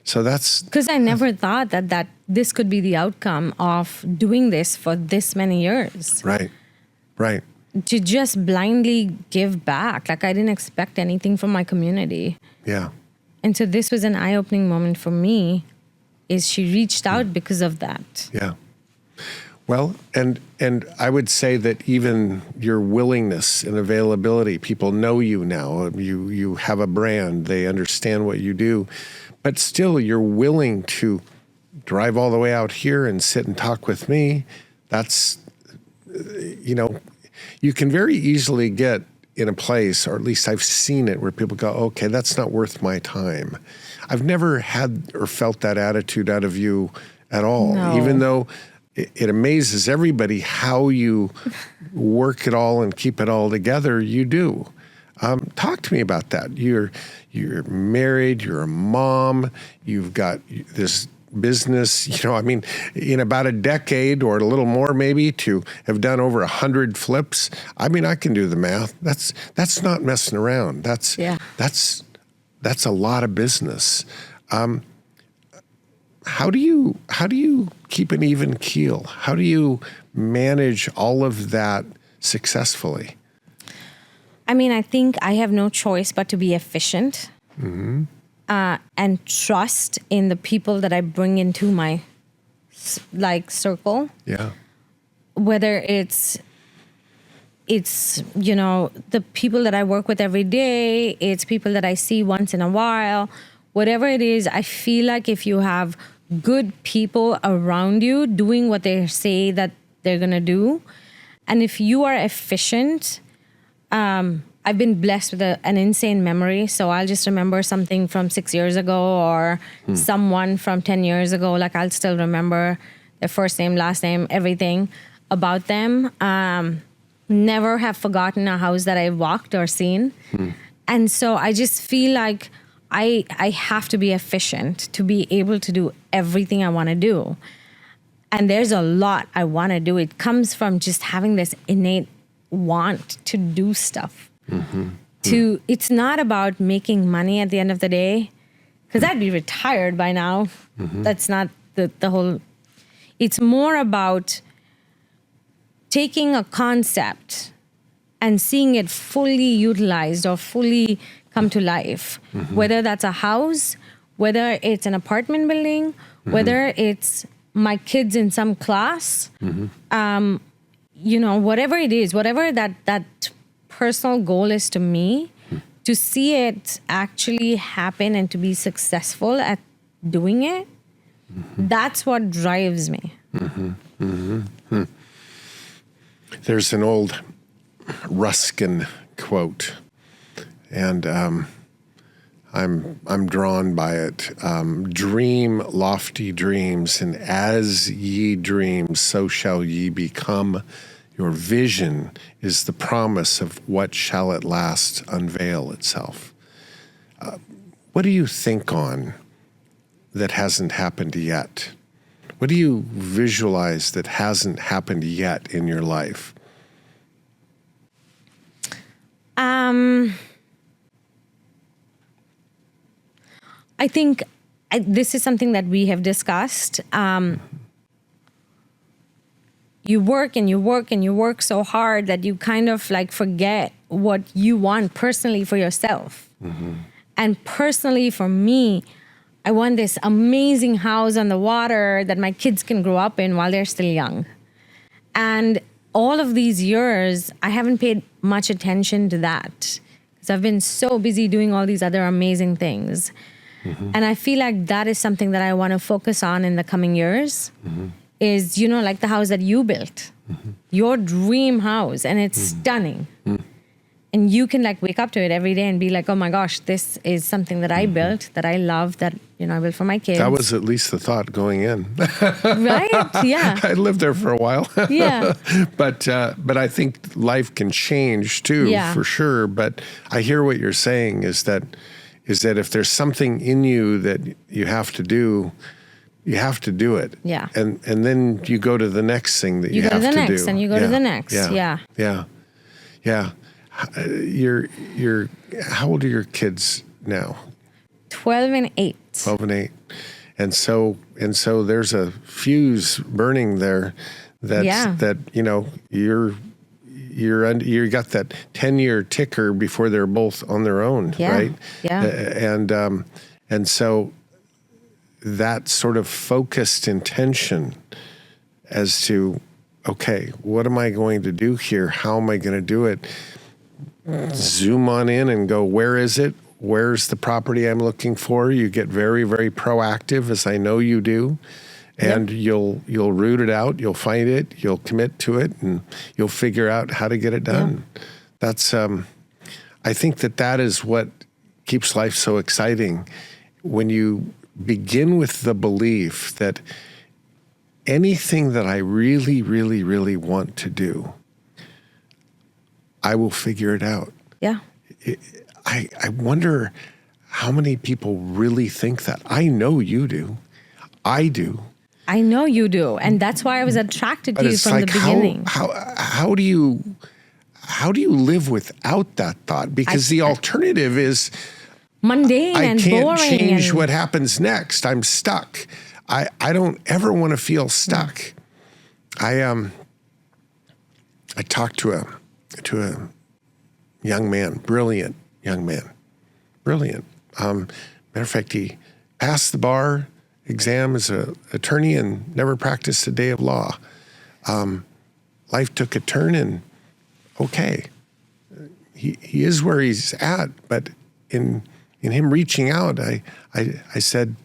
So that's... Because I never thought that this could be the outcome of doing this for this many years. Right. To just blindly give back. Like, I didn't expect anything from my community. Yeah. And so this was an eye-opening moment for me, is she reached out because of that. Yeah. Well, and I would say that even your willingness and availability, people know you now. You have a brand. They understand what you do. But still, you're willing to drive all the way out here and sit and talk with me. That's, you can very easily get in a place, or at least I've seen it, where people go, okay, that's not worth my time. I've never had or felt that attitude out of you at all, No. even though it amazes everybody how you work it all and keep it all together. You do. Talk to me about that. You're married, you're a mom, you've got this business, in about a decade or a little more maybe, to have done over 100 flips. I can do the math. That's not messing around. That's a lot of business. How do you keep an even keel? How do you manage all of that successfully? I think I have no choice but to be efficient. Mm-hmm. And trust in the people that I bring into my circle. Yeah. Whether it's the people that I work with every day, it's people that I see once in a while, whatever it is. I feel like if you have good people around you doing what they say that they're gonna do, and if you are efficient, I've been blessed with an insane memory, so I'll just remember something from 6 years ago or someone from 10 years ago. Like, I'll still remember their first name, last name, everything about them. Never have forgotten a house that I walked or seen. And so I just feel like I have to be efficient to be able to do everything I want to do. And there's a lot I want to do. It comes from just having this innate want to do stuff. Mm-hmm. It's not about making money at the end of the day, because I'd be retired by now. Mm-hmm. That's not the whole. It's more about taking a concept and seeing it fully utilized or fully come to life. Mm-hmm. Whether that's a house, whether it's an apartment building, whether it's my kids in some class, whatever it is, whatever that personal goal is to me, to see it actually happen and to be successful at doing it, that's what drives me. There's an old Ruskin quote, and I'm drawn by it. Dream lofty dreams, and as ye dream, so shall ye become. Your vision is the promise of what shall at last unveil itself. What do you think on that hasn't happened yet? What do you visualize that hasn't happened yet in your life? I think this is something that we have discussed. You work and you work and you work so hard that you kind of forget what you want personally for yourself. And personally for me, I want this amazing house on the water that my kids can grow up in while they're still young. And all of these years, I haven't paid much attention to that because I've been so busy doing all these other amazing things. And I feel like that is something that I want to focus on in the coming years. Is, like the house that you built, your dream house, and it's stunning. And you can wake up to it every day and be like, oh my gosh, this is something that I built, that I love, that, I built for my kids. That was at least the thought going in. Right? Yeah. I lived there for a while. Yeah. But I think life can change too, for sure. But I hear what you're saying is that if there's something in you that you have to do, you have to do it. Yeah. And then you go to the next thing that you have to do. You go to the next, and you go to the next. Yeah. You're how old are your kids now? 12 and 8. 12 and 8. And so there's a fuse burning there that you got that 10-year ticker before they're both on their own, right? Yeah. And so that sort of focused intention as to, okay, what am I going to do here? How am I going to do it? Zoom on in and go, where is it? Where's the property I'm looking for? You get very, very proactive, as I know you do. And you'll root it out, you'll find it, you'll commit to it, and you'll figure out how to get it done. Yeah. I think that is what keeps life so exciting. When you begin with the belief that anything that I really, really, really want to do, I will figure it out. Yeah. I wonder how many people really think that. I know you do. I do. I know you do. And that's why I was attracted to you from the beginning. How do you live without that thought? Because the alternative is mundane and boring. I can't change what happens next. I'm stuck. I don't ever want to feel stuck. I talked to a young man, brilliant young man, brilliant. Matter of fact, he passed the bar exam as an attorney and never practiced a day of law. Life took a turn, and okay, he is where he's at. But in him reaching out, I said,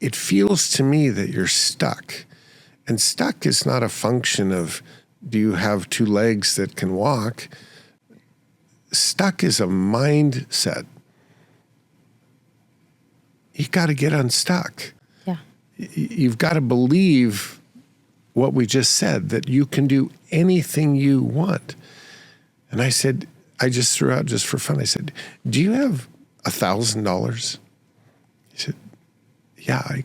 it feels to me that you're stuck. And stuck is not a function of, do you have two legs that can walk? Stuck is a mindset. You got to get unstuck. Yeah. You've got to believe what we just said, that you can do anything you want. And I said, I just threw out just for fun, I said, do you have $1,000? He said, yeah, I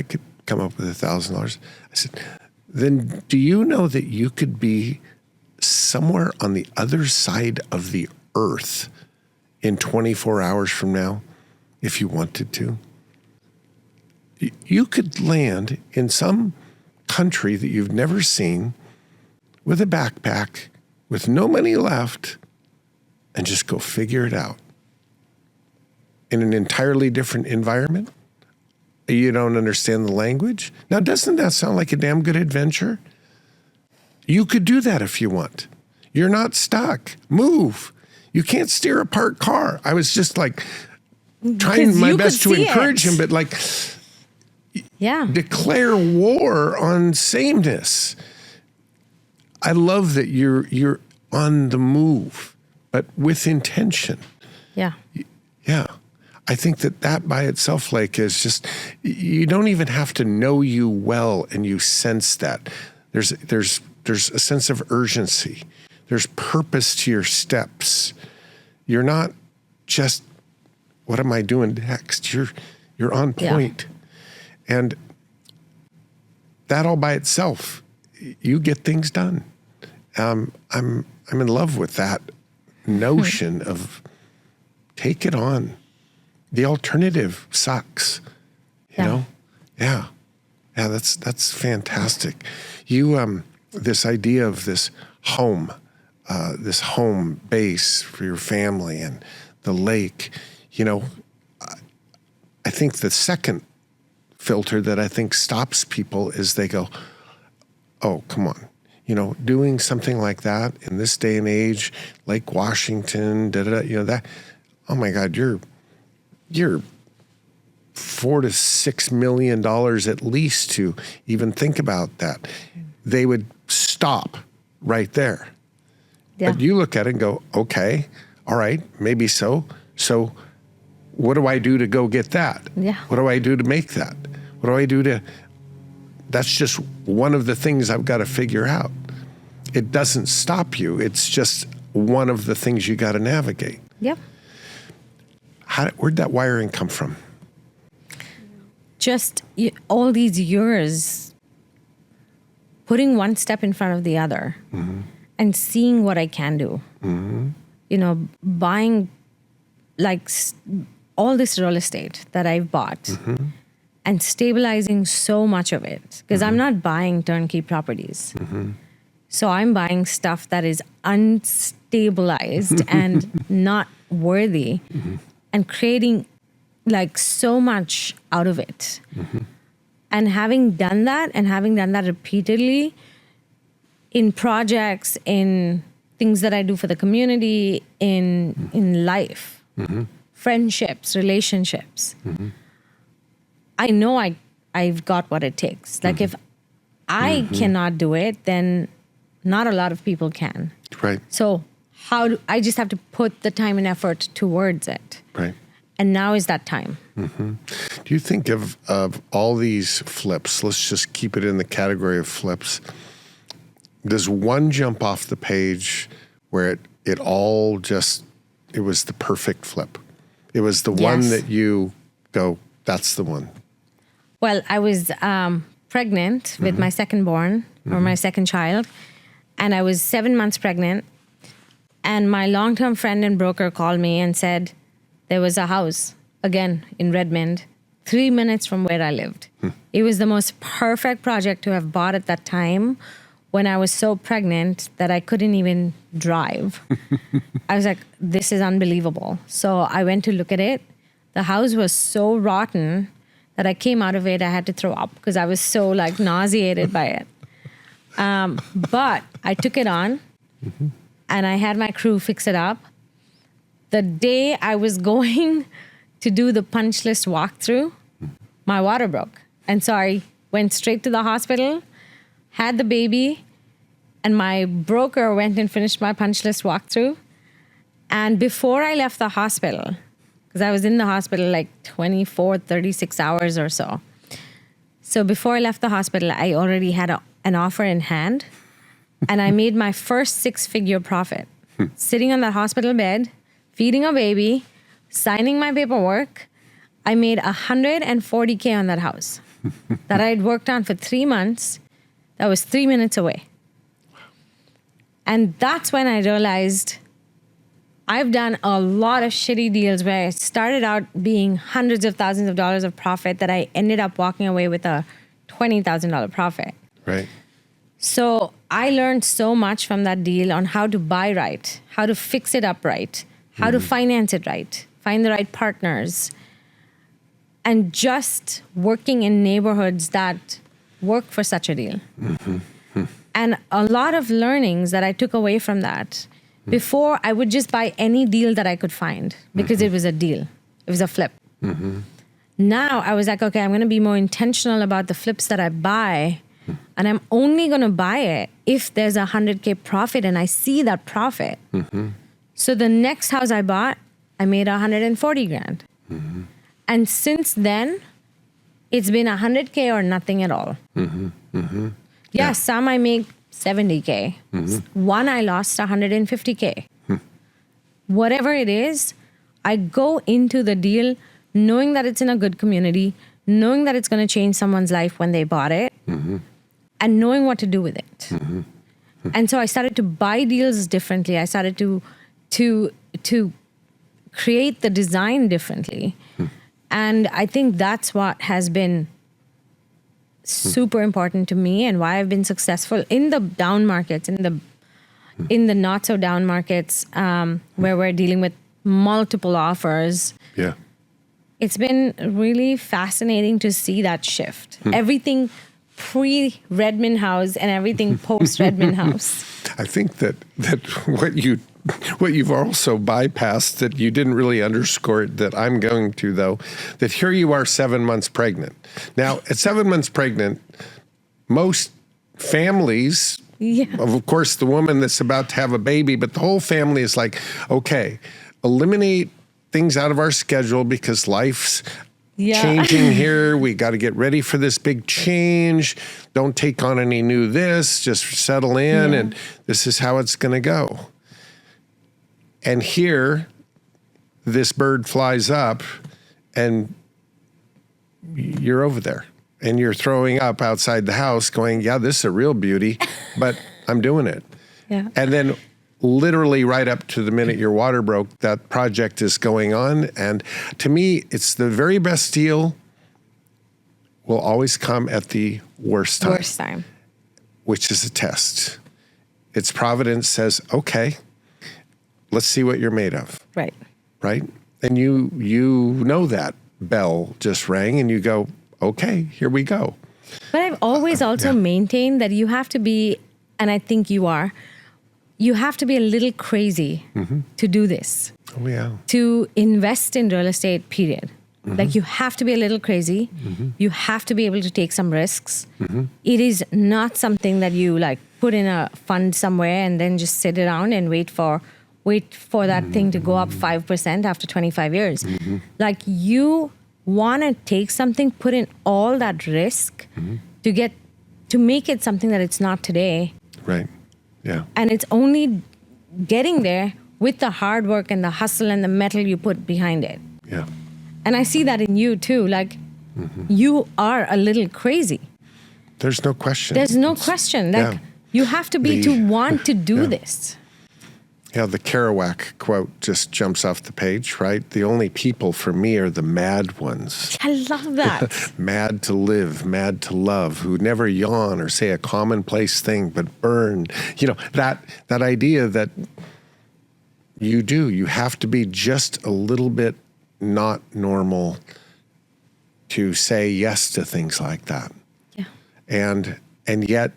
could come up with $1,000. I said, then do you know that you could be somewhere on the other side of the earth in 24 hours from now if you wanted to? You could land in some country that you've never seen with a backpack, with no money left, and just go figure it out in an entirely different environment. You don't understand the language. Now, doesn't that sound like a damn good adventure? You could do that if you want. You're not stuck. Move. You can't steer a parked car. I was just like trying my best to encourage him, but like, declare war on sameness. I love that you're on the move, but with intention. Yeah. Yeah. I think that by itself, like, is just, you don't even have to know you well, and you sense that. There's a sense of urgency. There's purpose to your steps. You're not just, what am I doing next? You're on point. Yeah. And that all by itself, you get things done. I'm in love with that notion of take it on. The alternative sucks, you know? Yeah. Yeah, that's fantastic. You, this idea of this home base for your family and the lake, you know, I think the second filter that I think stops people is they go, oh, come on. You know, doing something like that in this day and age, Lake Washington, you know, that, oh my God, you're $4 to $6 million at least to even think about that. They would stop right there. Yeah. But you look at it and go, okay, all right, maybe so. So what do I do to go get that? Yeah. What do I do to make that? What do I do to, that's just one of the things I've got to figure out. It doesn't stop you. It's just one of the things you got to navigate. Yep. Where'd that wiring come from? Just all these years, putting one step in front of the other, and seeing what I can do. You know, buying like all this real estate that I've bought and stabilizing so much of it, because I'm not buying turnkey properties. So I'm buying stuff that is unstabilized and not worthy, and creating like so much out of it. And having done that repeatedly in projects, in things that I do for the community, in life, friendships, relationships, I know I've got what it takes. Like if I cannot do it, then not a lot of people can. Right. So I just have to put the time and effort towards it. Right. And now is that time. Mm-hmm. Do you think of all these flips, let's just keep it in the category of flips, does one jump off the page where it all just, it was the perfect flip? It was the one that you go, that's the one. Well, I was pregnant with my second born, or my second child, and I was 7 months pregnant. And my long-term friend and broker called me and said there was a house, again, in Redmond, 3 minutes from where I lived. It was the most perfect project to have bought at that time when I was so pregnant that I couldn't even drive. I was like, this is unbelievable. So I went to look at it. The house was so rotten that I came out of it, I had to throw up because I was so like nauseated by it. But I took it on and I had my crew fix it up. The day I was going to do the punch list walkthrough, my water broke. And so I went straight to the hospital, had the baby, and my broker went and finished my punch list walkthrough. And before I left the hospital, because I was in the hospital like 24, 36 hours or so. So before I left the hospital, I already had an offer in hand. And I made my first 6-figure profit. Sitting on that hospital bed, feeding a baby, signing my paperwork. I made $140K on that house that I had worked on for 3 months. That was 3 minutes away. And that's when I realized I've done a lot of shitty deals where I started out being hundreds of thousands of dollars of profit that I ended up walking away with a $20,000 profit. Right. So I learned so much from that deal on how to buy right, how to fix it up right, how to finance it right, find the right partners, and just working in neighborhoods that work for such a deal. And a lot of learnings that I took away from that. Before, I would just buy any deal that I could find because it was a deal. It was a flip. Now I was like, okay, I'm going to be more intentional about the flips that I buy. And I'm only going to buy it if there's a $100K profit and I see that profit. So the next house I bought, I made $140,000. And since then, it's been $100K or nothing at all. Yeah, some I make $70K. One I lost $150K. Whatever it is, I go into the deal knowing that it's in a good community, knowing that it's going to change someone's life when they bought it, and knowing what to do with it. And so I started to buy deals differently. I started to create the design differently. And I think that's what has been super important to me and why I've been successful in the down markets, in the not so down markets where we're dealing with multiple offers. Yeah. It's been really fascinating to see that shift. Everything pre-Redmond House and everything post-Redmond House. I think that what you've also bypassed that you didn't really underscore it, that I'm going to, though, that here you are 7 months pregnant. Now, at 7 months pregnant, most families, of course, the woman that's about to have a baby, but the whole family is like, okay, eliminate things out of our schedule because life's changing here. We got to get ready for this big change. Don't take on any new this, just settle in, and this is how it's going to go. And here, this bird flies up, and you're over there. And you're throwing up outside the house going, yeah, this is a real beauty, but I'm doing it. And then literally right up to the minute your water broke, that project is going on. And to me, it's the very best deal will always come at the worst time. Which is a test. It's Providence says, okay, let's see what you're made of. Right. And you know that bell just rang and you go, okay, here we go. But I've always also maintained that you have to be, and I think you have to be a little crazy to do this. Oh, yeah. To invest in real estate, period. Like you have to be a little crazy. You have to be able to take some risks. It is not something that you like put in a fund somewhere and then just sit around and wait for wait for that thing to go up 5% after 25 years. Like, you want to take something, put in all that risk to make it something that it's not today. Right. Yeah. And it's only getting there with the hard work and the hustle and the metal you put behind it. Yeah. And I see that in you too. Like, you are a little crazy. There's no question. There's no question. Like, you have to be to want to do this. Yeah, the Kerouac quote just jumps off the page, right? The only people for me are the mad ones. I love that. Mad to live, mad to love, who never yawn or say a commonplace thing, but burn. You know, that idea that you have to be just a little bit not normal to say yes to things like that. Yeah. And yet,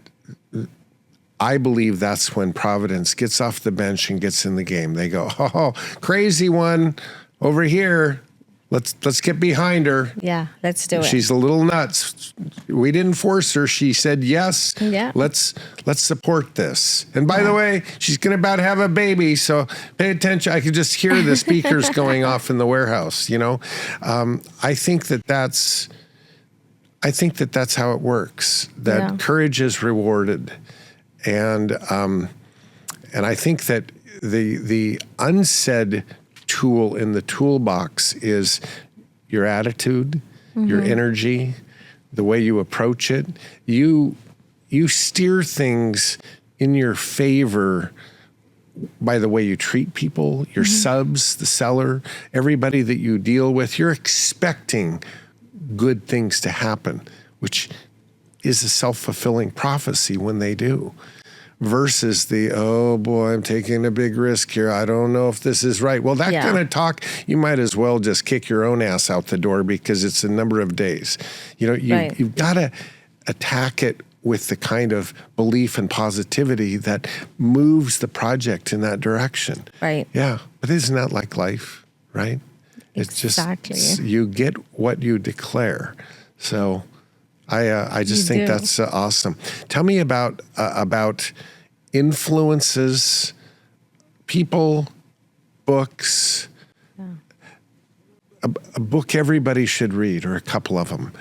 I believe that's when Providence gets off the bench and gets in the game. They go, oh, crazy one over here. Let's get behind her. Yeah, let's do it. She's a little nuts. We didn't force her. She said yes. Yeah. Let's support this. And by the way, she's going to about have a baby, so pay attention. I could just hear the speakers going off in the warehouse. You know, I think that's how it works. That courage is rewarded. And I think that the unsaid tool in the toolbox is your attitude, your energy, the way you approach it. You steer things in your favor by the way you treat people, your subs, the seller, everybody that you deal with. You're expecting good things to happen, which is a self-fulfilling prophecy when they do, versus the, oh boy, I'm taking a big risk here. I don't know if this is right. Well, that kind of talk, you might as well just kick your own ass out the door, because it's a number of days. You know, you've got to attack it with the kind of belief and positivity that moves the project in that direction. Right. Yeah. But isn't that like life, right? Exactly. It's just, you get what you declare. So I just think that's awesome. Tell me about influences, people, books, a book everybody should read, or a couple of them.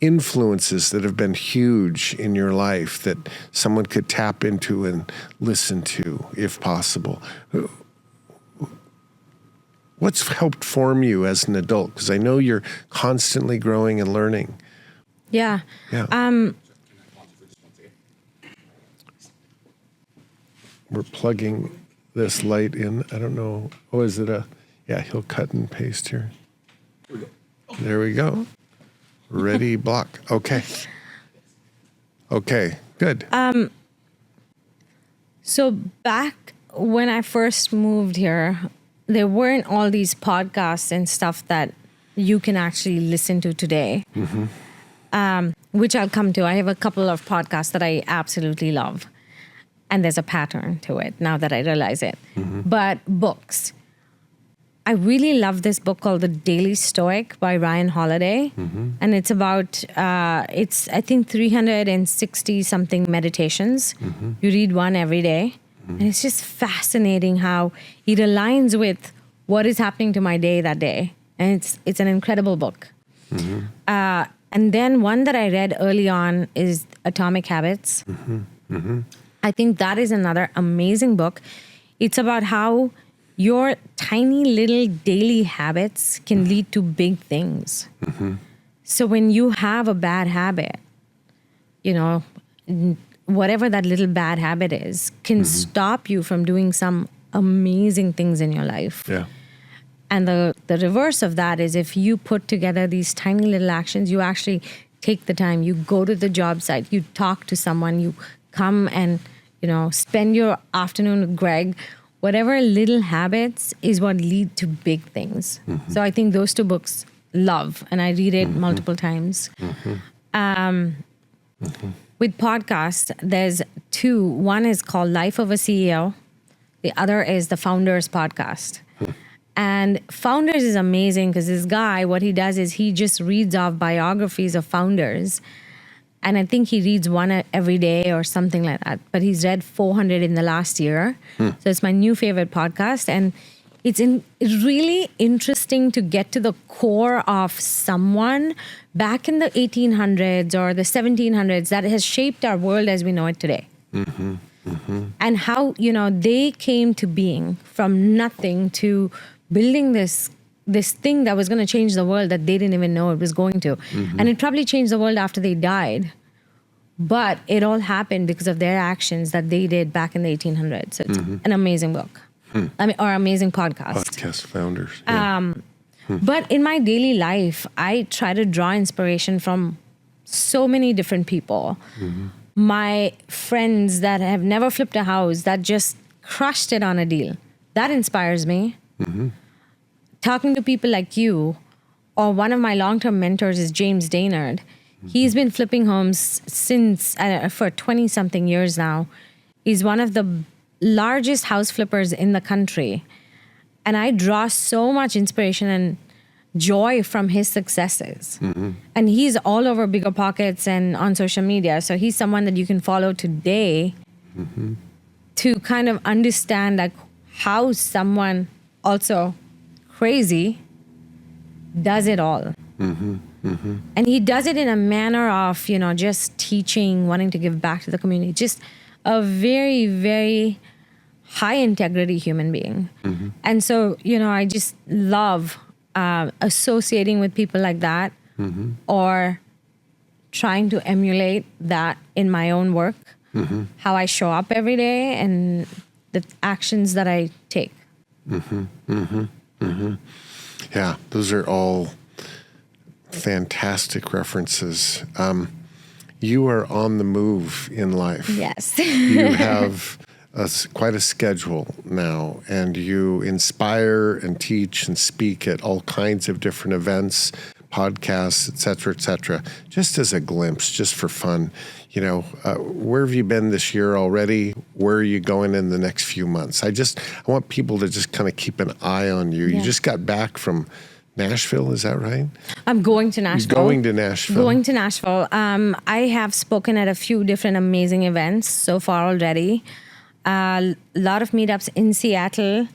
Influences that have been huge in your life that someone could tap into and listen to, if possible. What's helped form you as an adult? Because I know you're constantly growing and learning. Yeah. We're plugging this light in. I don't know. Oh, is it he'll cut and paste here. There we go. Ready, block. Okay. Okay, good. So back when I first moved here, there weren't all these podcasts and stuff that you can actually listen to today. Which I'll come to. I have a couple of podcasts that I absolutely love. And there's a pattern to it now that I realize it. But books. I really love this book called The Daily Stoic by Ryan Holiday. And it's about, I think 360 something meditations. You read one every day. And it's just fascinating how it aligns with what is happening to my day that day. And it's an incredible book. And then one that I read early on is Atomic Habits. I think that is another amazing book. It's about how your tiny little daily habits can lead to big things. So when you have a bad habit, you know, whatever that little bad habit is, can stop you from doing some amazing things in your life. Yeah. And the reverse of that is, if you put together these tiny little actions, you actually take the time, you go to the job site, you talk to someone, you come and, you know, spend your afternoon with Greg. Whatever little habits is what lead to big things. So I think those two books love, and I read it multiple times. With podcasts, there's two. One is called Life of a CEO. The other is the Founders Podcast. And Founders is amazing because this guy, what he does is he just reads off biographies of founders And I think he reads one every day or something like that. But he's read 400 in the last year. So it's my new favorite podcast. And it's really interesting to get to the core of someone back in the 1800s or the 1700s that has shaped our world as we know it today. And how, they came to being from nothing to building this thing that was going to change the world that they didn't even know it was going to. And it probably changed the world after they died. But it all happened because of their actions that they did back in the 1800s. So it's an amazing book. Or amazing podcast. Podcast founders. Yeah. But in my daily life, I try to draw inspiration from so many different people. My friends that have never flipped a house, that just crushed it on a deal. That inspires me. Talking to people like you, or one of my long-term mentors is James Daynard. He's been flipping homes since for 20-something years now. He's one of the largest house flippers in the country. And I draw so much inspiration and joy from his successes. And he's all over Bigger Pockets and on social media. So he's someone that you can follow today to kind of understand like how someone also crazy does it all. And he does it in a manner of, just teaching, wanting to give back to the community. Just a very, very high integrity human being. And so, I just love associating with people like that or trying to emulate that in my own work, how I show up every day and the actions that I take. Yeah, those are all fantastic references. You are on the move in life. Yes. You have quite a schedule now, and you inspire and teach and speak at all kinds of different events, podcasts, et cetera, just as a glimpse, just for fun. Where have you been this year already? Where are you going in the next few months? I want people to just kind of keep an eye on you. Yeah. You just got back from Nashville, is that right? I'm going to Nashville. Going to Nashville. I have spoken at a few different amazing events so far already. A lot of meetups in Seattle.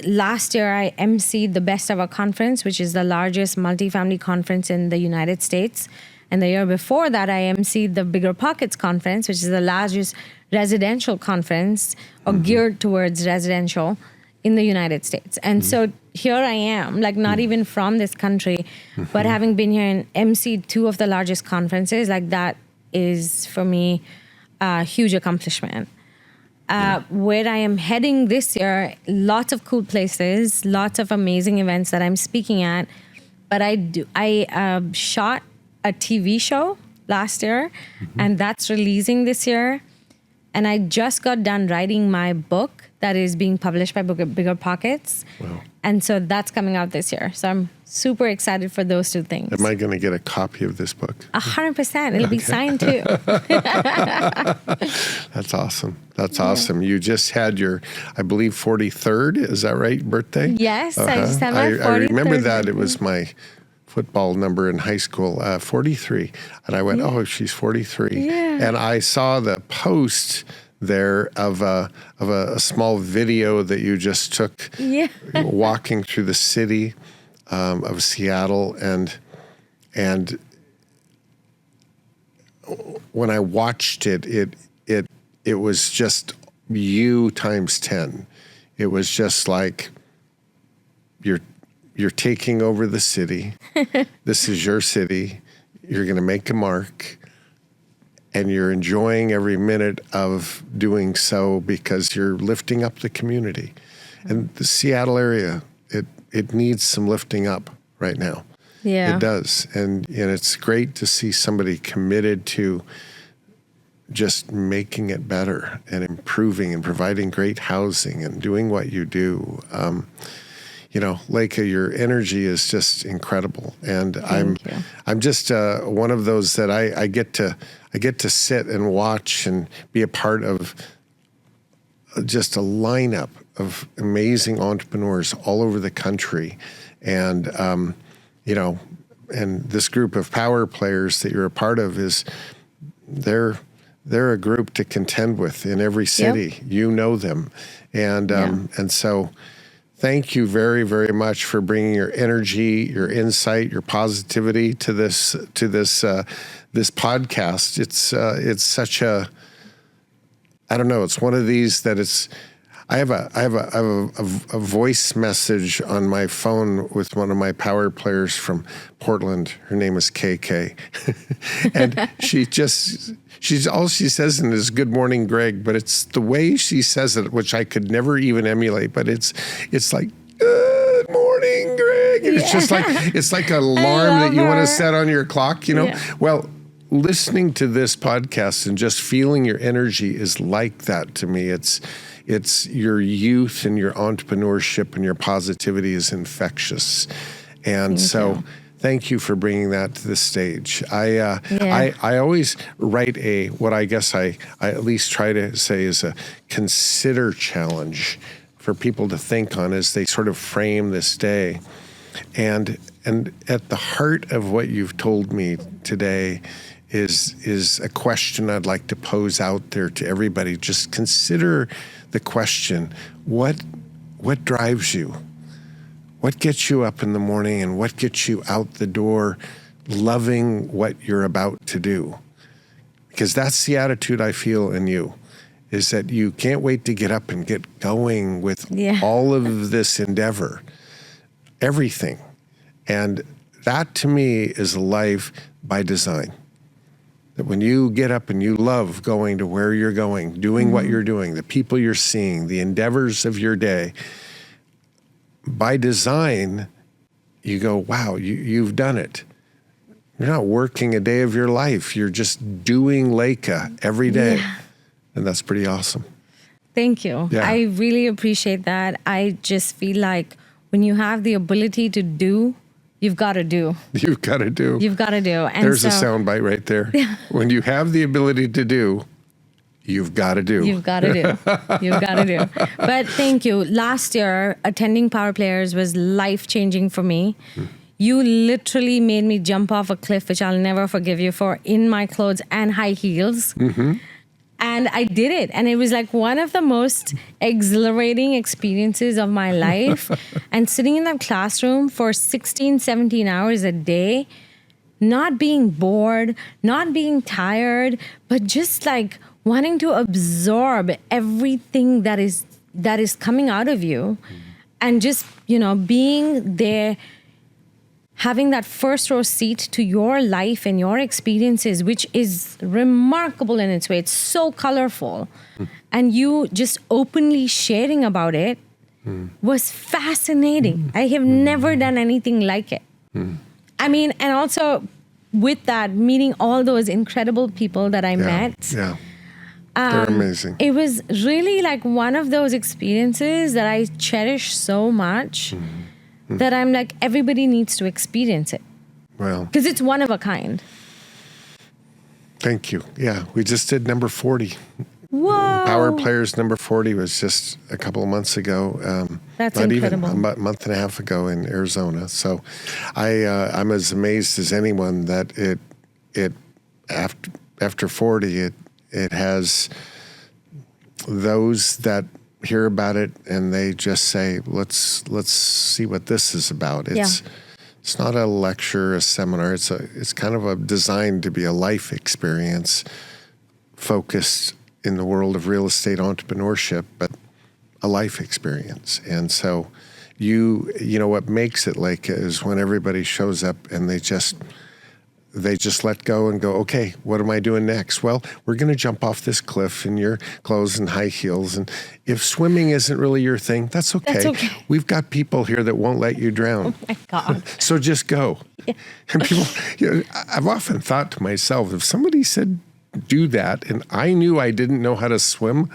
Last year, I emceed the Best Ever Conference, which is the largest multifamily conference in the United States. And the year before that, I emceed the Bigger Pockets Conference, which is the largest residential conference or geared towards residential in the United States. And so here I am, like not even from this country, but having been here and emceed two of the largest conferences, like that is for me a huge accomplishment. Where I am heading this year, lots of cool places, lots of amazing events that I'm speaking at. But I shot a TV show last year, and that's releasing this year. And I just got done writing my book that is being published by Bigger Pockets. Wow. And so that's coming out this year. So I'm super excited for those two things. Am I going to get a copy of this book? 100%. It'll be signed too. That's awesome. That's awesome. You just had your, I believe, 43rd, is that right, birthday? Yes, I just had my 43rd. I remember that. It was my football number in high school, 43. And I went, oh, she's 43. Yeah. And I saw the post there of a small video that you just took walking through the city of Seattle. And when I watched it was just you times 10. It was just like you're taking over the city. This is your city. You're going to make a mark. And you're enjoying every minute of doing so because you're lifting up the community. And the Seattle area, it needs some lifting up right now. Yeah. It does. And it's great to see somebody committed to just making it better and improving and providing great housing and doing what you do. Leka, your energy is just incredible, and I'm just one of those that I get to sit and watch and be a part of just a lineup of amazing entrepreneurs all over the country, and this group of power players that you're a part of they're a group to contend with in every city. Yep. You know them. And so thank you very, very much for bringing your energy, your insight, your positivity to this podcast. It's such a, I don't know, it's one of these that I have a voice message on my phone with one of my power players from Portland. Her name is KK. And she's all she says in is "Good morning, Greg," but it's the way she says it, which I could never even emulate, but it's like, "Good morning, Greg." And it's like an alarm that you want to set on your clock, you know? Yeah. Well, listening to this podcast and just feeling your energy is like that to me. It's your youth and your entrepreneurship and your positivity is infectious. And thank you for bringing that to the stage. I always write what I guess I at least try to say is a consider challenge for people to think on as they sort of frame this day. And at the heart of what you've told me today is a question I'd like to pose out there to everybody. Just consider the question, what drives you? What gets you up in the morning and what gets you out the door loving what you're about to do? Because that's the attitude I feel in you, is that you can't wait to get up and get going with all of this endeavor, everything. And that to me is life by design. That when you get up and you love going to where you're going, doing what you're doing, the people you're seeing, the endeavors of your day, by design, you go, wow, you've done it. You're not working a day of your life. You're just doing Leka every day. Yeah. And that's pretty awesome. Thank you. Yeah. I really appreciate that. I just feel like when you have the ability to do, you've got to do. You've got to do. You've got to do. And there's a soundbite right there. When you have the ability to do, you've got to do. You've got to do. You've got to do. But thank you. Last year, attending Power Players was life-changing for me. You literally made me jump off a cliff, which I'll never forgive you for, in my clothes and high heels. Mm-hmm. And I did it. And it was like one of the most exhilarating experiences of my life. And sitting in that classroom for 16, 17 hours a day, not being bored, not being tired, but just like wanting to absorb everything that is coming out of you. And just, being there, having that first row seat to your life and your experiences, which is remarkable in its way. It's so colorful. And you just openly sharing about it was fascinating. I have never done anything like it. I mean, and also with that, meeting all those incredible people that I met. Yeah, they're amazing. It was really like one of those experiences that I cherish so much. That I'm like, everybody needs to experience it. Well, because it's one of a kind. Thank you. Yeah, we just did number 40. Whoa. Power Players number 40 was just a couple of months ago. That's not incredible. Even a month and a half ago in Arizona. So I'm as amazed as anyone that it after 40, it has those that hear about it and they just say, let's see what this is about. It's not a lecture, a seminar. It's kind of a designed to be a life experience focused in the world of real estate entrepreneurship, but a life experience. And so you know what makes it like is when everybody shows up and they just let go and go, okay, what am I doing next? Well, we're going to jump off this cliff in your clothes and high heels. And if swimming isn't really your thing, that's okay. That's okay. We've got people here that won't let you drown. Oh my God. So just go. Yeah. And people, I've often thought to myself, if somebody said do that and I knew I didn't know how to swim,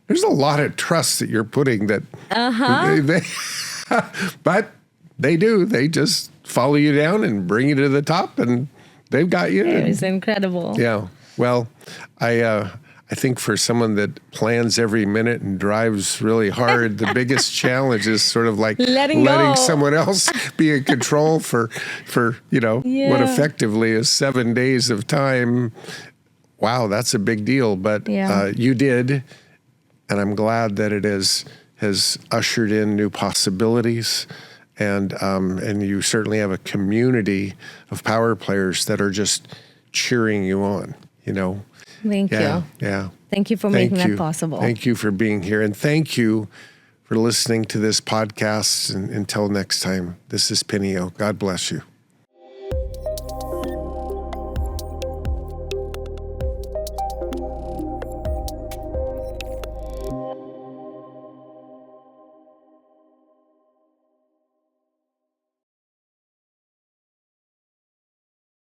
there's a lot of trust that you're putting that. But they do. They just follow you down and bring you to the top and they've got you. It was incredible. Yeah. Well, I I think for someone that plans every minute and drives really hard, the biggest challenge is sort of like letting someone else be in control for what effectively is 7 days of time. Wow, that's a big deal. But you did, and I'm glad that it has ushered in new possibilities. And you certainly have a community of power players that are just cheering you on, Thank you. Yeah. Thank you for making that possible. Thank you for being here. And thank you for listening to this podcast. And until next time, this is Pinneo. God bless you.